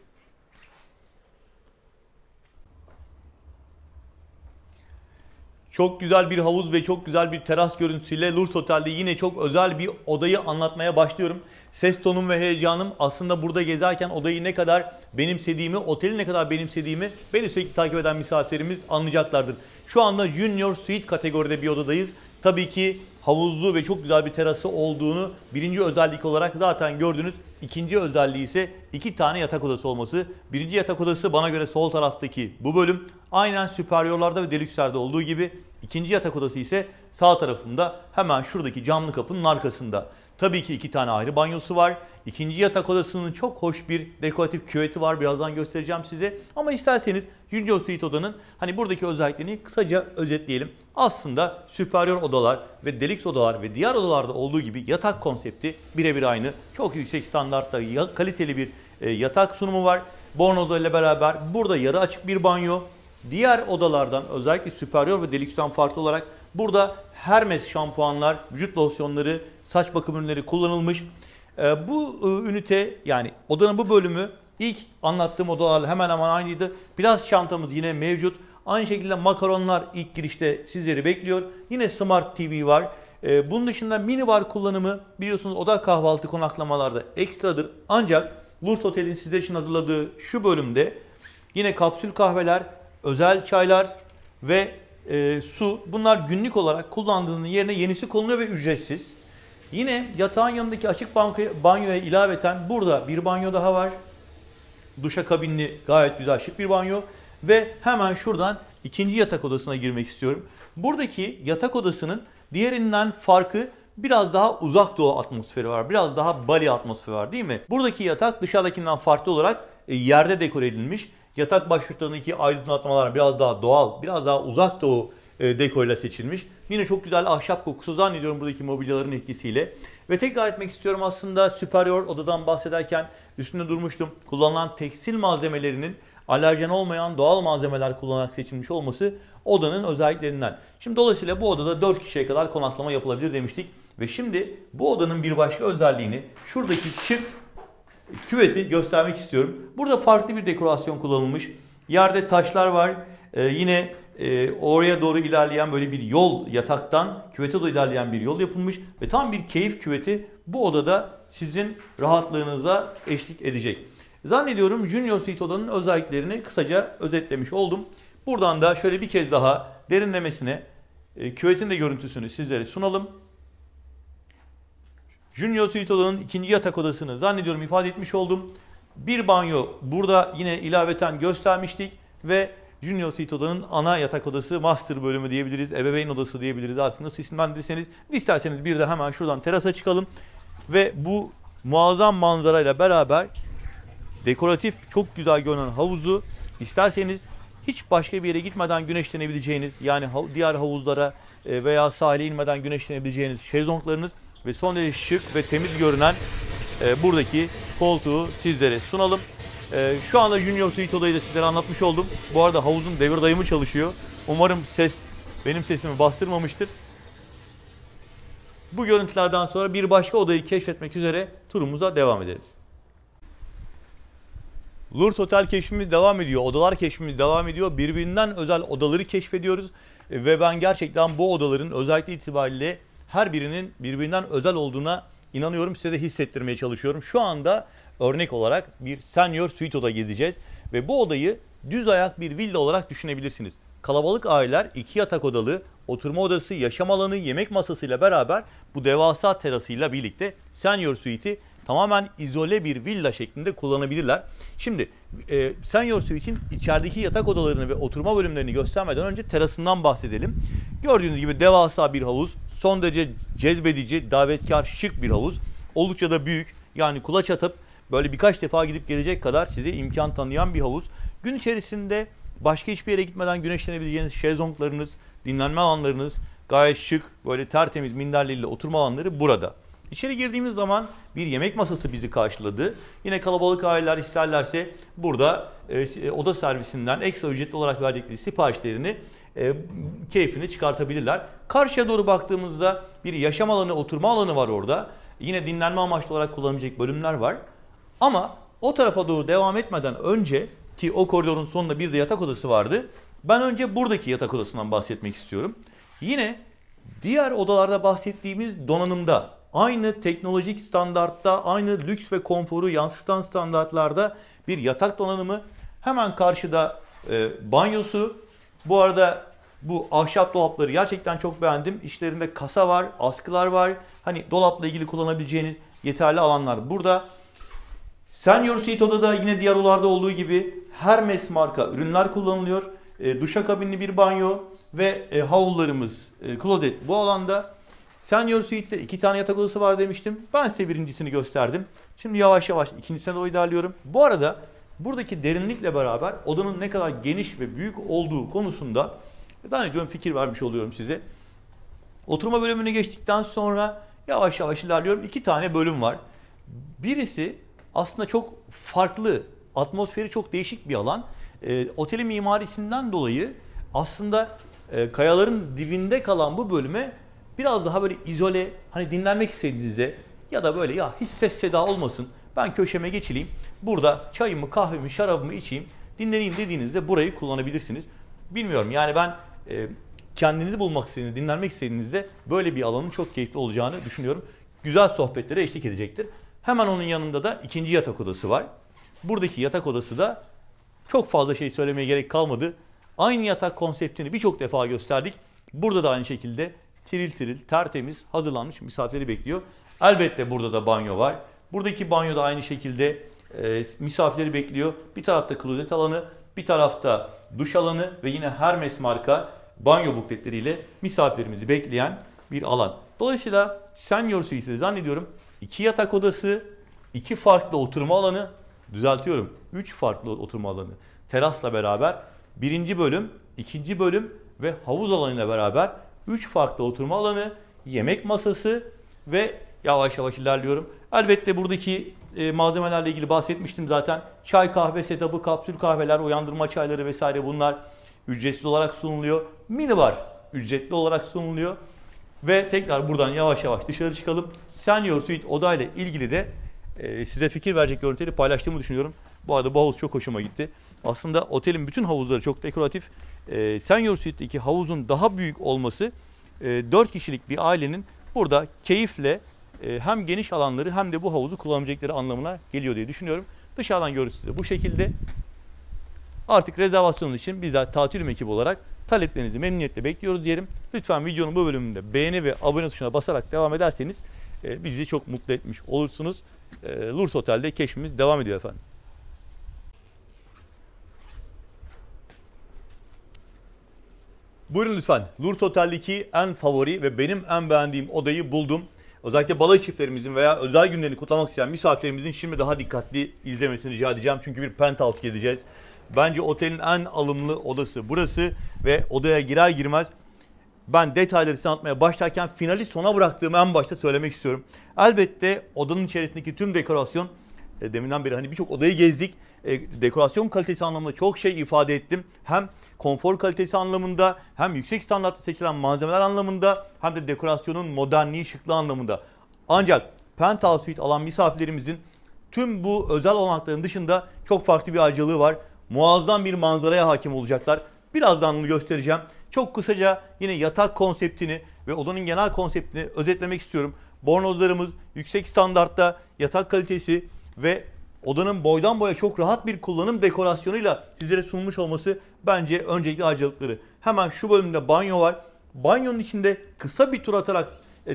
Çok güzel bir havuz ve çok güzel bir teras görüntüsüyle Lurs Otel'de yine çok özel bir odayı anlatmaya başlıyorum. Ses tonum ve heyecanım aslında burada gezerken odayı ne kadar benimsediğimi, oteli ne kadar benimsediğimi beni sürekli takip eden misafirlerimiz anlayacaklardır. Şu anda Junior Suite kategoride bir odadayız. Tabii ki havuzlu ve çok güzel bir terası olduğunu birinci özellik olarak zaten gördünüz. İkinci özelliği ise 2 tane yatak odası olması. Birinci yatak odası bana göre sol taraftaki bu bölüm. Aynen Superior'larda ve Deluxe'lerde olduğu gibi. İkinci yatak odası ise sağ tarafında hemen şuradaki camlı kapının arkasında. Tabii ki 2 tane ayrı banyosu var. İkinci yatak odasının çok hoş bir dekoratif küveti var. Birazdan göstereceğim size. Ama isterseniz Junior Suite odanın hani buradaki özelliklerini kısaca özetleyelim. Aslında Superior odalar ve Deluxe odalar ve diğer odalarda olduğu gibi yatak konsepti birebir aynı. Çok yüksek standartta kaliteli bir yatak sunumu var. Bornozo ile beraber burada yarı açık bir banyo. Diğer odalardan özellikle Superior ve Deluxe'dan farklı olarak burada Hermes şampuanlar, vücut losyonları, saç bakım ürünleri kullanılmış. Bu ünite yani odanın bu bölümü ilk anlattığım odalarla hemen hemen aynıydı. Plaz çantamız yine mevcut. Aynı şekilde makaronlar ilk girişte sizleri bekliyor. Yine Smart TV var. Bunun dışında mini bar kullanımı biliyorsunuz oda kahvaltı konaklamalarda ekstradır. Ancak Lurs Otel'in sizler için hazırladığı şu bölümde yine kapsül kahveler, özel çaylar ve su. Bunlar günlük olarak kullandığının yerine yenisi konuluyor ve ücretsiz. Yine yatağın yanındaki açık banyoya ilaveten burada bir banyo daha var. Duşakabinli gayet güzel şık bir banyo. Ve hemen şuradan ikinci yatak odasına girmek istiyorum. Buradaki yatak odasının diğerinden farkı biraz daha uzak doğu atmosferi var. Biraz daha Bali atmosferi var değil mi? Buradaki yatak dışarıdakinden farklı olarak yerde dekore edilmiş. Yatak başlıklarındaki aydınlatmalar biraz daha doğal, biraz daha uzak doğu dekoruyla seçilmiş. Yine çok güzel ahşap kokusu zannediyorum buradaki mobilyaların etkisiyle. Ve tekrar etmek istiyorum aslında Superior odadan bahsederken üstünde durmuştum. Kullanılan tekstil malzemelerinin alerjen olmayan doğal malzemeler kullanarak seçilmiş olması odanın özelliklerinden. Şimdi dolayısıyla bu odada 4 kişiye kadar konaklama yapılabilir demiştik. Ve şimdi bu odanın bir başka özelliğini şuradaki şık küveti göstermek istiyorum. Burada farklı bir dekorasyon kullanılmış. Yerde taşlar var. Yine oraya doğru ilerleyen böyle bir yol yataktan küvete doğru ilerleyen bir yol yapılmış. Ve tam bir keyif küveti bu odada sizin rahatlığınıza eşlik edecek. Zannediyorum Junior Suite odanın özelliklerini kısaca özetlemiş oldum. Buradan da şöyle bir kez daha derinlemesine küvetin de görüntüsünü sizlere sunalım. Junior Suite odanın ikinci yatak odasını zannediyorum ifade etmiş oldum. Bir banyo burada yine ilaveten göstermiştik ve Junior Suite odanın ana yatak odası, master bölümü diyebiliriz, ebeveyn odası diyebiliriz artık nasıl isimlendirirseniz. İsterseniz bir de hemen şuradan terasa çıkalım ve bu muazzam manzarayla beraber dekoratif çok güzel görünen havuzu isterseniz hiç başka bir yere gitmeden güneşlenebileceğiniz yani diğer havuzlara veya sahile inmeden güneşlenebileceğiniz şezlonglarınız ve son derece şık ve temiz görünen buradaki koltuğu sizlere sunalım. Şu anda Junior Suite odayı da sizlere anlatmış oldum. Bu arada havuzun devir dayımı çalışıyor. Umarım ses benim sesimi bastırmamıştır. Bu görüntülerden sonra bir başka odayı keşfetmek üzere turumuza devam ederiz. Lurs Otel keşfimiz devam ediyor. Odalar keşfimiz devam ediyor. Birbirinden özel odaları keşfediyoruz. Ve ben gerçekten bu odaların özellikle itibariyle her birinin birbirinden özel olduğuna inanıyorum. Size de hissettirmeye çalışıyorum. Şu anda örnek olarak bir Senior Suite oda gezeceğiz. Ve bu odayı düz ayak bir villa olarak düşünebilirsiniz. Kalabalık aileler 2 yatak odalı, oturma odası, yaşam alanı, yemek masasıyla beraber bu devasa terasıyla birlikte Senior Suite'i tamamen izole bir villa şeklinde kullanabilirler. Şimdi Senior Suite'in içerideki yatak odalarını ve oturma bölümlerini göstermeden önce terasından bahsedelim. Gördüğünüz gibi devasa bir havuz, son derece cezbedici, davetkar, şık bir havuz. Oldukça da büyük, yani kulaç atıp böyle birkaç defa gidip gelecek kadar size imkan tanıyan bir havuz. Gün içerisinde başka hiçbir yere gitmeden güneşlenebileceğiniz şezlonglarınız, dinlenme alanlarınız, gayet şık, böyle tertemiz minderleriyle oturma alanları burada. İçeri girdiğimiz zaman bir yemek masası bizi karşıladı. Yine kalabalık aileler isterlerse burada oda servisinden ekstra ücretli olarak verdikleri siparişlerini keyfini çıkartabilirler. Karşıya doğru baktığımızda bir yaşam alanı, oturma alanı var orada. Yine dinlenme amaçlı olarak kullanabilecek bölümler var. Ama o tarafa doğru devam etmeden önce ki o koridorun sonunda bir de yatak odası vardı. Ben önce buradaki yatak odasından bahsetmek istiyorum. Yine diğer odalarda bahsettiğimiz donanımda, aynı teknolojik standartta, aynı lüks ve konforu yansıtan standartlarda bir yatak donanımı. Hemen karşıda banyosu. Bu arada bu ahşap dolapları gerçekten çok beğendim. İçlerinde kasa var, askılar var. Hani dolapla ilgili kullanabileceğiniz yeterli alanlar burada. Senior Suite odada yine diğer odalarda olduğu gibi Hermes marka ürünler kullanılıyor. Duşakabinli bir banyo ve havlularımız, klozet bu alanda. Senior Suite'de 2 tane yatak odası var demiştim. Ben size birincisini gösterdim. Şimdi yavaş yavaş ikincisine doğru ilerliyorum. Bu arada buradaki derinlikle beraber odanın ne kadar geniş ve büyük olduğu konusunda zannediyorum fikir vermiş oluyorum size. Oturma bölümünü geçtikten sonra yavaş yavaş ilerliyorum. 2 tane bölüm var. Birisi aslında çok farklı, atmosferi çok değişik bir alan. Otelin mimarisinden dolayı aslında kayaların dibinde kalan bu bölüme biraz daha böyle izole, hani dinlenmek istediğinizde ya da böyle ya hiç ses seda olmasın, ben köşeme geçileyim, burada çayımı, kahvemi, şarabımı içeyim, dinleneyim dediğinizde burayı kullanabilirsiniz. Bilmiyorum yani ben kendinizi bulmak istediğinizde, dinlenmek istediğinizde böyle bir alanın çok keyifli olacağını düşünüyorum. Güzel sohbetlere eşlik edecektir. Hemen onun yanında da ikinci yatak odası var. Buradaki yatak odası da çok fazla şey söylemeye gerek kalmadı. Aynı yatak konseptini birçok defa gösterdik. Burada da aynı şekilde tiril tiril, tertemiz, hazırlanmış misafiri bekliyor. Elbette burada da banyo var. Buradaki banyo da aynı şekilde misafirleri bekliyor. Bir tarafta klozet alanı, bir tarafta duş alanı ve yine Hermes marka banyo bukletleriyle misafirimizi bekleyen bir alan. Dolayısıyla Senior Suite'de zannediyorum 2 yatak odası, 2 farklı oturma alanı, düzeltiyorum 3 farklı oturma alanı. Terasla beraber 1. bölüm, 2. bölüm ve havuz alanıyla beraber 3 farklı oturma alanı, yemek masası ve yavaş yavaş ilerliyorum. Elbette buradaki malzemelerle ilgili bahsetmiştim zaten. Çay kahve setup'ı, kapsül kahveler, uyandırma çayları vesaire bunlar ücretsiz olarak sunuluyor. Minibar ücretli olarak sunuluyor. Ve tekrar buradan yavaş yavaş dışarı çıkalım. Senior Suite odayla ilgili de size fikir verecek görüntüleri paylaştığımı düşünüyorum. Bu arada bu havuz çok hoşuma gitti. Aslında otelin bütün havuzları çok dekoratif. Senior Suite'deki havuzun daha büyük olması 4 kişilik bir ailenin burada keyifle hem geniş alanları hem de bu havuzu kullanabilecekleri anlamına geliyor diye düşünüyorum. Dışarıdan görüntüsü de bu şekilde. Artık rezervasyonunuz için bizler Tatilüm ekibi olarak taleplerinizi memnuniyetle bekliyoruz diyelim. Lütfen videonun bu bölümünde beğeni ve abone tuşuna basarak devam ederseniz bizi çok mutlu etmiş olursunuz. Lurs Otel'de keşfimiz devam ediyor efendim. Buyurun lütfen. Lurs Otel'deki en favori ve benim en beğendiğim odayı buldum. Özellikle balayı çiftlerimizin veya özel günlerini kutlamak isteyen misafirlerimizin şimdi daha dikkatli izlemesini rica edeceğim. Çünkü bir penthouse gezeceğiz. Bence otelin en alımlı odası burası ve odaya girer girmez ben detayları size anlatmaya başlarken finali sona bıraktığımı en başta söylemek istiyorum. Elbette odanın içerisindeki tüm dekorasyon, deminden beri hani birçok odayı gezdik. Dekorasyon kalitesi anlamında çok şey ifade ettim. Hem konfor kalitesi anlamında, hem yüksek standartlı seçilen malzemeler anlamında, hem de dekorasyonun modernliği, şıklığı anlamında. Ancak penthouse suite alan misafirlerimizin tüm bu özel olanakların dışında çok farklı bir ayrıcalığı var. Muazzam bir manzaraya hakim olacaklar. Birazdan bunu göstereceğim. Çok kısaca yine yatak konseptini ve odanın genel konseptini özetlemek istiyorum. Bornozlarımız yüksek standartta, yatak kalitesi ve odanın boydan boya çok rahat bir kullanım dekorasyonuyla sizlere sunulmuş olması bence öncelikli ayrıcalıkları. Hemen şu bölümde banyo var. Banyonun içinde kısa bir tur atarak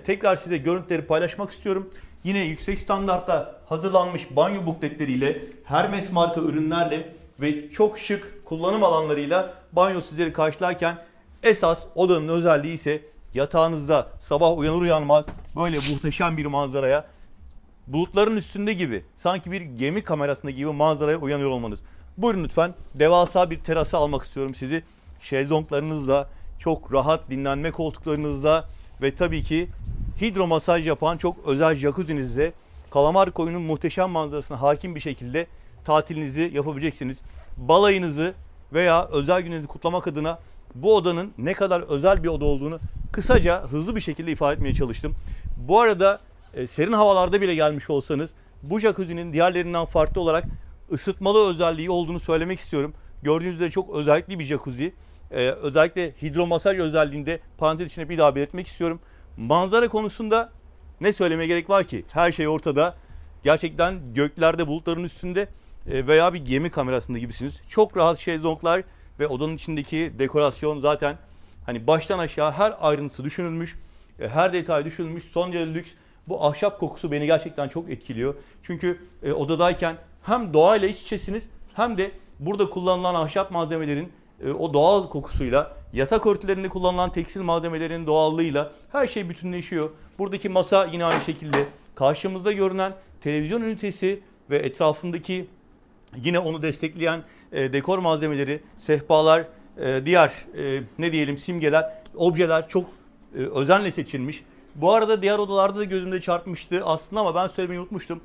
tekrar size görüntüleri paylaşmak istiyorum. Yine yüksek standartta hazırlanmış banyo bukletleriyle, Hermes marka ürünlerle ve çok şık kullanım alanlarıyla banyo sizleri karşılarken esas odanın özelliği ise yatağınızda sabah uyanır uyanmaz böyle muhteşem bir manzaraya, bulutların üstünde gibi, sanki bir gemi kamerasında gibi manzaraya uyanıyor olmanız. Buyurun lütfen, devasa bir terası almak istiyorum sizi. Şezlonglarınızla, çok rahat dinlenme koltuklarınızla ve tabii ki hidromasaj yapan çok özel jacuzzinizle Kalamar Koyu'nun muhteşem manzarasına hakim bir şekilde tatilinizi yapabileceksiniz. Balayınızı veya özel günlerinizi kutlamak adına bu odanın ne kadar özel bir oda olduğunu kısaca, hızlı bir şekilde ifade etmeye çalıştım. Bu arada serin havalarda bile gelmiş olsanız bu jacuzzi'nin diğerlerinden farklı olarak ısıtmalı özelliği olduğunu söylemek istiyorum. Gördüğünüz üzere çok özellikli bir jacuzzi özellikle hidromasaj özelliğinde parantez içine bir daha belirtmek istiyorum. Manzara konusunda ne söylemeye gerek var ki? Her şey ortada. Gerçekten göklerde, bulutların üstünde veya bir gemi kamerasında gibisiniz. Çok rahat şezlonglar ve odanın içindeki dekorasyon zaten hani baştan aşağı her ayrıntısı düşünülmüş, her detay düşünülmüş, son derece lüks. Bu ahşap kokusu beni gerçekten çok etkiliyor. Çünkü odadayken hem doğayla iç içesiniz hem de burada kullanılan ahşap malzemelerin o doğal kokusuyla, yatak örtülerinde kullanılan tekstil malzemelerin doğallığıyla her şey bütünleşiyor. Buradaki masa yine aynı şekilde. Karşımızda görünen televizyon ünitesi ve etrafındaki yine onu destekleyen dekor malzemeleri, sehpalar, diğer ne diyelim simgeler, objeler çok özenle seçilmiş. Bu arada diğer odalarda da gözümde çarpmıştı aslında ama ben söylemeyi unutmuştum.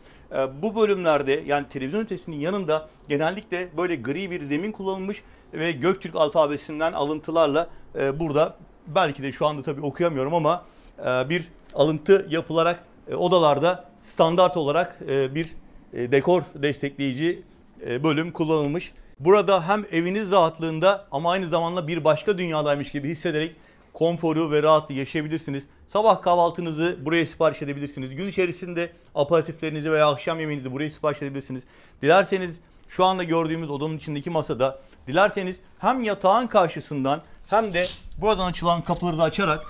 Bu bölümlerde yani televizyon ünitesinin yanında genellikle böyle gri bir zemin kullanılmış ve Göktürk alfabesinden alıntılarla burada belki de şu anda tabii okuyamıyorum ama bir alıntı yapılarak odalarda standart olarak bir dekor destekleyici bölüm kullanılmış. Burada hem eviniz rahatlığında ama aynı zamanda bir başka dünyadaymış gibi hissederek konforu ve rahatlığı yaşayabilirsiniz. Sabah kahvaltınızı buraya sipariş edebilirsiniz. Gün içerisinde aperatiflerinizi veya akşam yemeğinizi buraya sipariş edebilirsiniz. Dilerseniz şu anda gördüğümüz odanın içindeki masada, dilerseniz hem yatağın karşısından hem de buradan açılan kapıları da açarak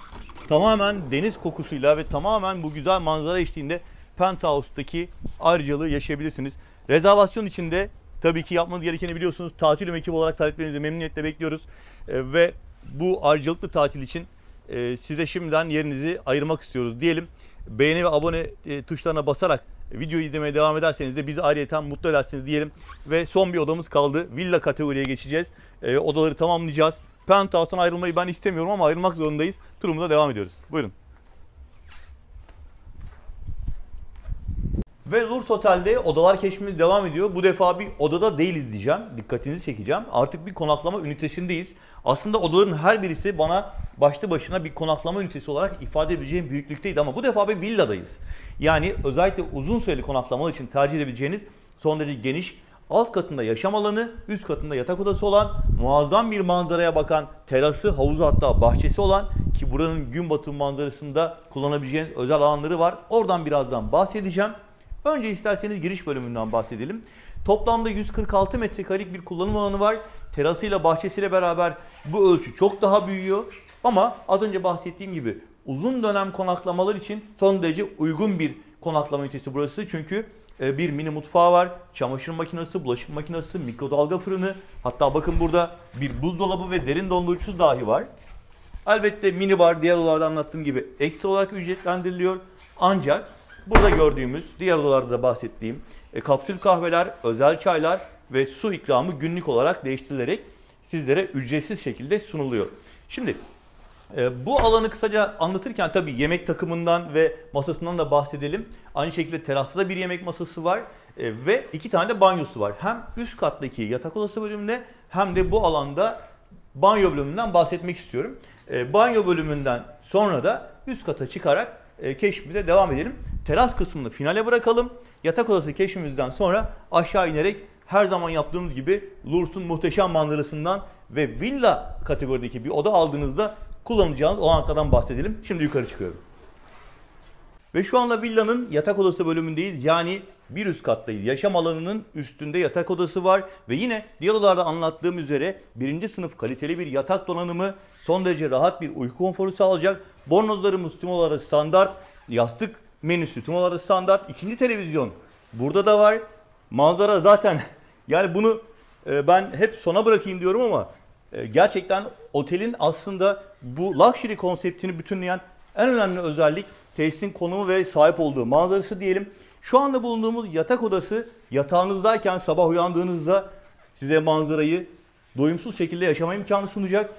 tamamen deniz kokusuyla ve tamamen bu güzel manzara eşliğinde Penthouse'daki ayrıcalığı yaşayabilirsiniz. Rezervasyon içinde tabii ki yapmanız gerekeni biliyorsunuz. Tatil ekibi olarak taleplerinizi memnuniyetle bekliyoruz. Ve bu ayrıcalıklı tatil için size şimdiden yerinizi ayırmak istiyoruz diyelim. Beğeni ve abone tuşlarına basarak videoyu izlemeye devam ederseniz de bizi ayrıyeten mutlu edersiniz diyelim. Ve son bir odamız kaldı. Villa kategoriye geçeceğiz. Odaları tamamlayacağız. Penthouse'dan ayrılmayı ben istemiyorum ama ayrılmak zorundayız. Turumuza devam ediyoruz. Buyurun. Ve Lurs Otel'de odalar keşfimiz devam ediyor. Bu defa bir odada değiliz diyeceğim. Dikkatinizi çekeceğim. Artık bir konaklama ünitesindeyiz. Aslında odaların her birisi bana başlı başına bir konaklama ünitesi olarak ifade edebileceğim büyüklükteydi. Ama bu defa bir villadayız. Yani özellikle uzun süreli konaklamalar için tercih edebileceğiniz son derece geniş, alt katında yaşam alanı, üst katında yatak odası olan, muazzam bir manzaraya bakan terası, havuzu hatta bahçesi olan ki buranın gün batımı manzarasında kullanabileceğiniz özel alanları var. Oradan birazdan bahsedeceğim. Önce isterseniz giriş bölümünden bahsedelim. Toplamda 146 metrekarelik bir kullanım alanı var. Terasıyla bahçesiyle beraber bu ölçü çok daha büyüyor. Ama az önce bahsettiğim gibi uzun dönem konaklamalar için son derece uygun bir konaklama ünitesi burası. Çünkü bir mini mutfağı var, çamaşır makinesi, bulaşık makinesi, mikrodalga fırını. Hatta bakın burada bir buzdolabı ve derin dondurucusu dahi var. Elbette mini bar diğer odalarda anlattığım gibi ekstra olarak ücretlendiriliyor. Ancak burada gördüğümüz, diğer odalarda da bahsettiğim kapsül kahveler, özel çaylar ve su ikramı günlük olarak değiştirilerek sizlere ücretsiz şekilde sunuluyor. Şimdi bu alanı kısaca anlatırken tabii yemek takımından ve masasından da bahsedelim. Aynı şekilde terasta da bir yemek masası var ve 2 tane de banyosu var. Hem üst kattaki yatak odası bölümünde hem de bu alanda banyo bölümünden bahsetmek istiyorum. Banyo bölümünden sonra da üst kata çıkarak keşfimize devam edelim. Teras kısmını finale bırakalım. Yatak odası keşfimizden sonra aşağı inerek her zaman yaptığımız gibi Lurs'un muhteşem manzarasından ve villa kategorideki bir oda aldığınızda kullanacağınız olanaklardan bahsedelim. Şimdi yukarı çıkıyorum. Ve şu anda villanın yatak odası bölümündeyiz. Yani bir üst kattayız. Yaşam alanının üstünde yatak odası var. Ve yine diğer odalarda anlattığım üzere 1. sınıf kaliteli bir yatak donanımı, son derece rahat bir uyku konforu sağlayacak. Bornozlarımız tüm olarak standart. Yastık menüsü tüm olarak standart. 2. televizyon burada da var. Manzara zaten yani bunu ben hep sona bırakayım diyorum ama gerçekten otelin aslında bu luxury konseptini bütünleyen en önemli özellik tesisin konumu ve sahip olduğu manzarası diyelim. Şu anda bulunduğumuz yatak odası yatağınızdayken sabah uyandığınızda size manzarayı doyumsuz şekilde yaşama imkanı sunacak.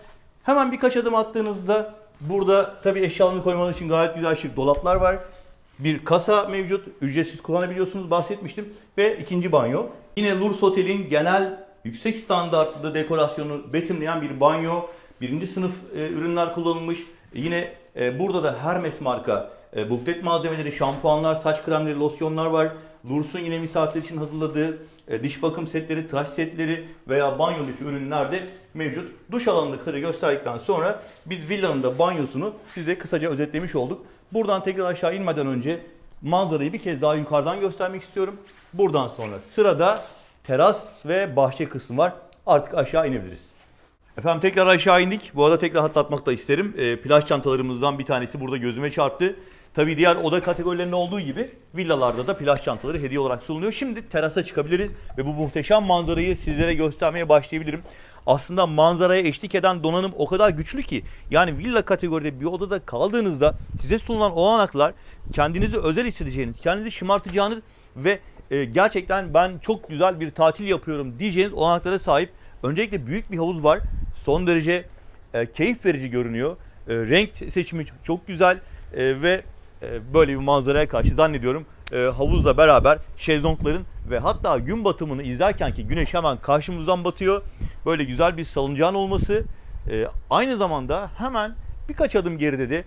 Hemen birkaç adım attığınızda burada tabii eşyalarını koymanız için gayet güzel şık dolaplar var. Bir kasa mevcut, ücretsiz kullanabiliyorsunuz, bahsetmiştim. Ve 2. banyo. Yine Lurs Otel'in genel yüksek standartlı dekorasyonu betimleyen bir banyo. 1. sınıf ürünler kullanılmış. Yine burada da Hermes marka buklet malzemeleri, şampuanlar, saç kremleri, losyonlar var. Lurs'un yine misafirler için hazırladığı diş bakım setleri, tıraş setleri veya banyo lifi ürünler de mevcut. Duş alanını kısaca gösterdikten sonra biz villanın da banyosunu size kısaca özetlemiş olduk. Buradan tekrar aşağı inmeden önce manzarayı bir kez daha yukarıdan göstermek istiyorum. Buradan sonra sırada teras ve bahçe kısmı var. Artık aşağı inebiliriz. Efendim tekrar aşağı indik. Bu arada tekrar hatırlatmak da isterim. Plaj çantalarımızdan bir tanesi burada gözüme çarptı. Tabii diğer oda kategorilerinde olduğu gibi villalarda da plaj çantaları hediye olarak sunuluyor. Şimdi terasa çıkabiliriz ve bu muhteşem manzarayı sizlere göstermeye başlayabilirim. Aslında manzaraya eşlik eden donanım o kadar güçlü ki, yani villa kategoride bir odada kaldığınızda size sunulan olanaklar kendinizi özel hissedeceğiniz, kendinizi şımartacağınız ve gerçekten ben çok güzel bir tatil yapıyorum diyeceğiniz olanaklara sahip. Öncelikle büyük bir havuz var. Son derece keyif verici görünüyor. Renk seçimi çok güzel ve böyle bir manzaraya karşı zannediyorum havuzla beraber şezlongların ve hatta gün batımını izlerken ki güneş hemen karşımızdan batıyor. Böyle güzel bir salıncağın olması aynı zamanda hemen birkaç adım geride de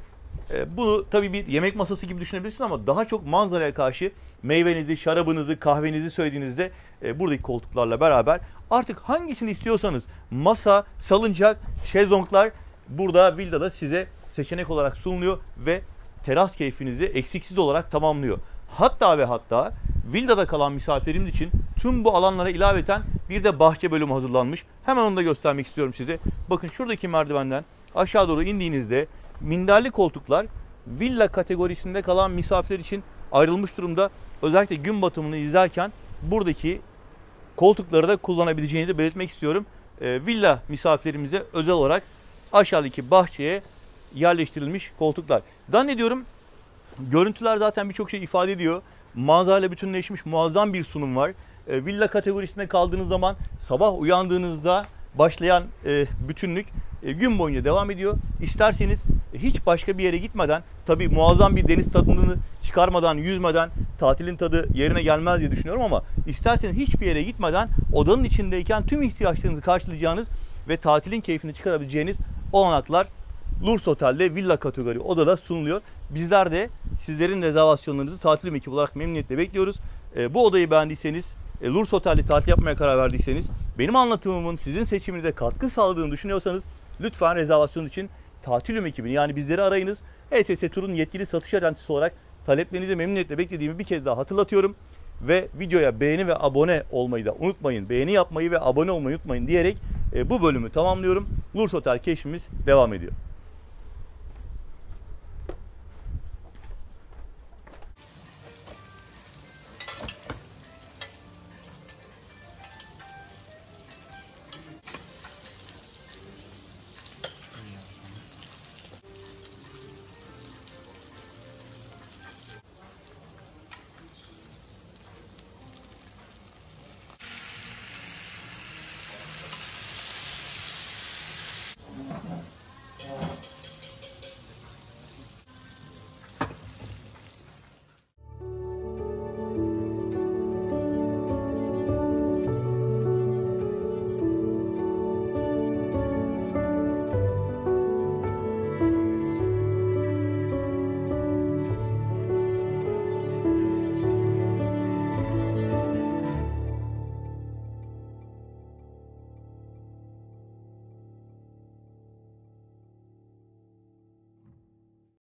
bunu tabii bir yemek masası gibi düşünebilirsin ama daha çok manzaraya karşı meyvenizi, şarabınızı, kahvenizi söylediğinizde buradaki koltuklarla beraber artık hangisini istiyorsanız masa, salıncak, şezlonglar burada villada size seçenek olarak sunuluyor ve teras keyfinizi eksiksiz olarak tamamlıyor. Hatta ve hatta villada kalan misafirimiz için tüm bu alanlara ilaveten bir de bahçe bölümü hazırlanmış. Hemen onu da göstermek istiyorum size. Bakın şuradaki merdivenden aşağı doğru indiğinizde minderli koltuklar villa kategorisinde kalan misafirler için ayrılmış durumda. Özellikle gün batımını izlerken buradaki koltukları da kullanabileceğinizi belirtmek istiyorum. Villa misafirlerimize özel olarak aşağıdaki bahçeye yerleştirilmiş koltuklar. Zannediyorum görüntüler zaten birçok şey ifade ediyor. Manzarayla bütünleşmiş muazzam bir sunum var. Villa kategorisinde kaldığınız zaman sabah uyandığınızda başlayan bütünlük gün boyunca devam ediyor. İsterseniz hiç başka bir yere gitmeden, tabii muazzam bir deniz tadını çıkarmadan, yüzmeden tatilin tadı yerine gelmez diye düşünüyorum ama isterseniz hiçbir yere gitmeden odanın içindeyken tüm ihtiyaçlarınızı karşılayacağınız ve tatilin keyfini çıkarabileceğiniz olanaklar Lurs Otel'de villa kategori odada sunuluyor. Bizler de sizlerin rezervasyonlarınızı tatil ekibi olarak memnuniyetle bekliyoruz. Bu odayı beğendiyseniz, Lurs Otel'de tatil yapmaya karar verdiyseniz, benim anlatımımın sizin seçiminize katkı sağladığını düşünüyorsanız lütfen rezervasyon için tatil ekibini yani bizleri arayınız. ETS Tur'un yetkili satış acentisi olarak taleplerinizi memnuniyetle beklediğimi bir kez daha hatırlatıyorum. Ve videoya beğeni ve abone olmayı da unutmayın. Beğeni yapmayı ve abone olmayı unutmayın diyerek bu bölümü tamamlıyorum. Lurs Otel keşfimiz devam ediyor.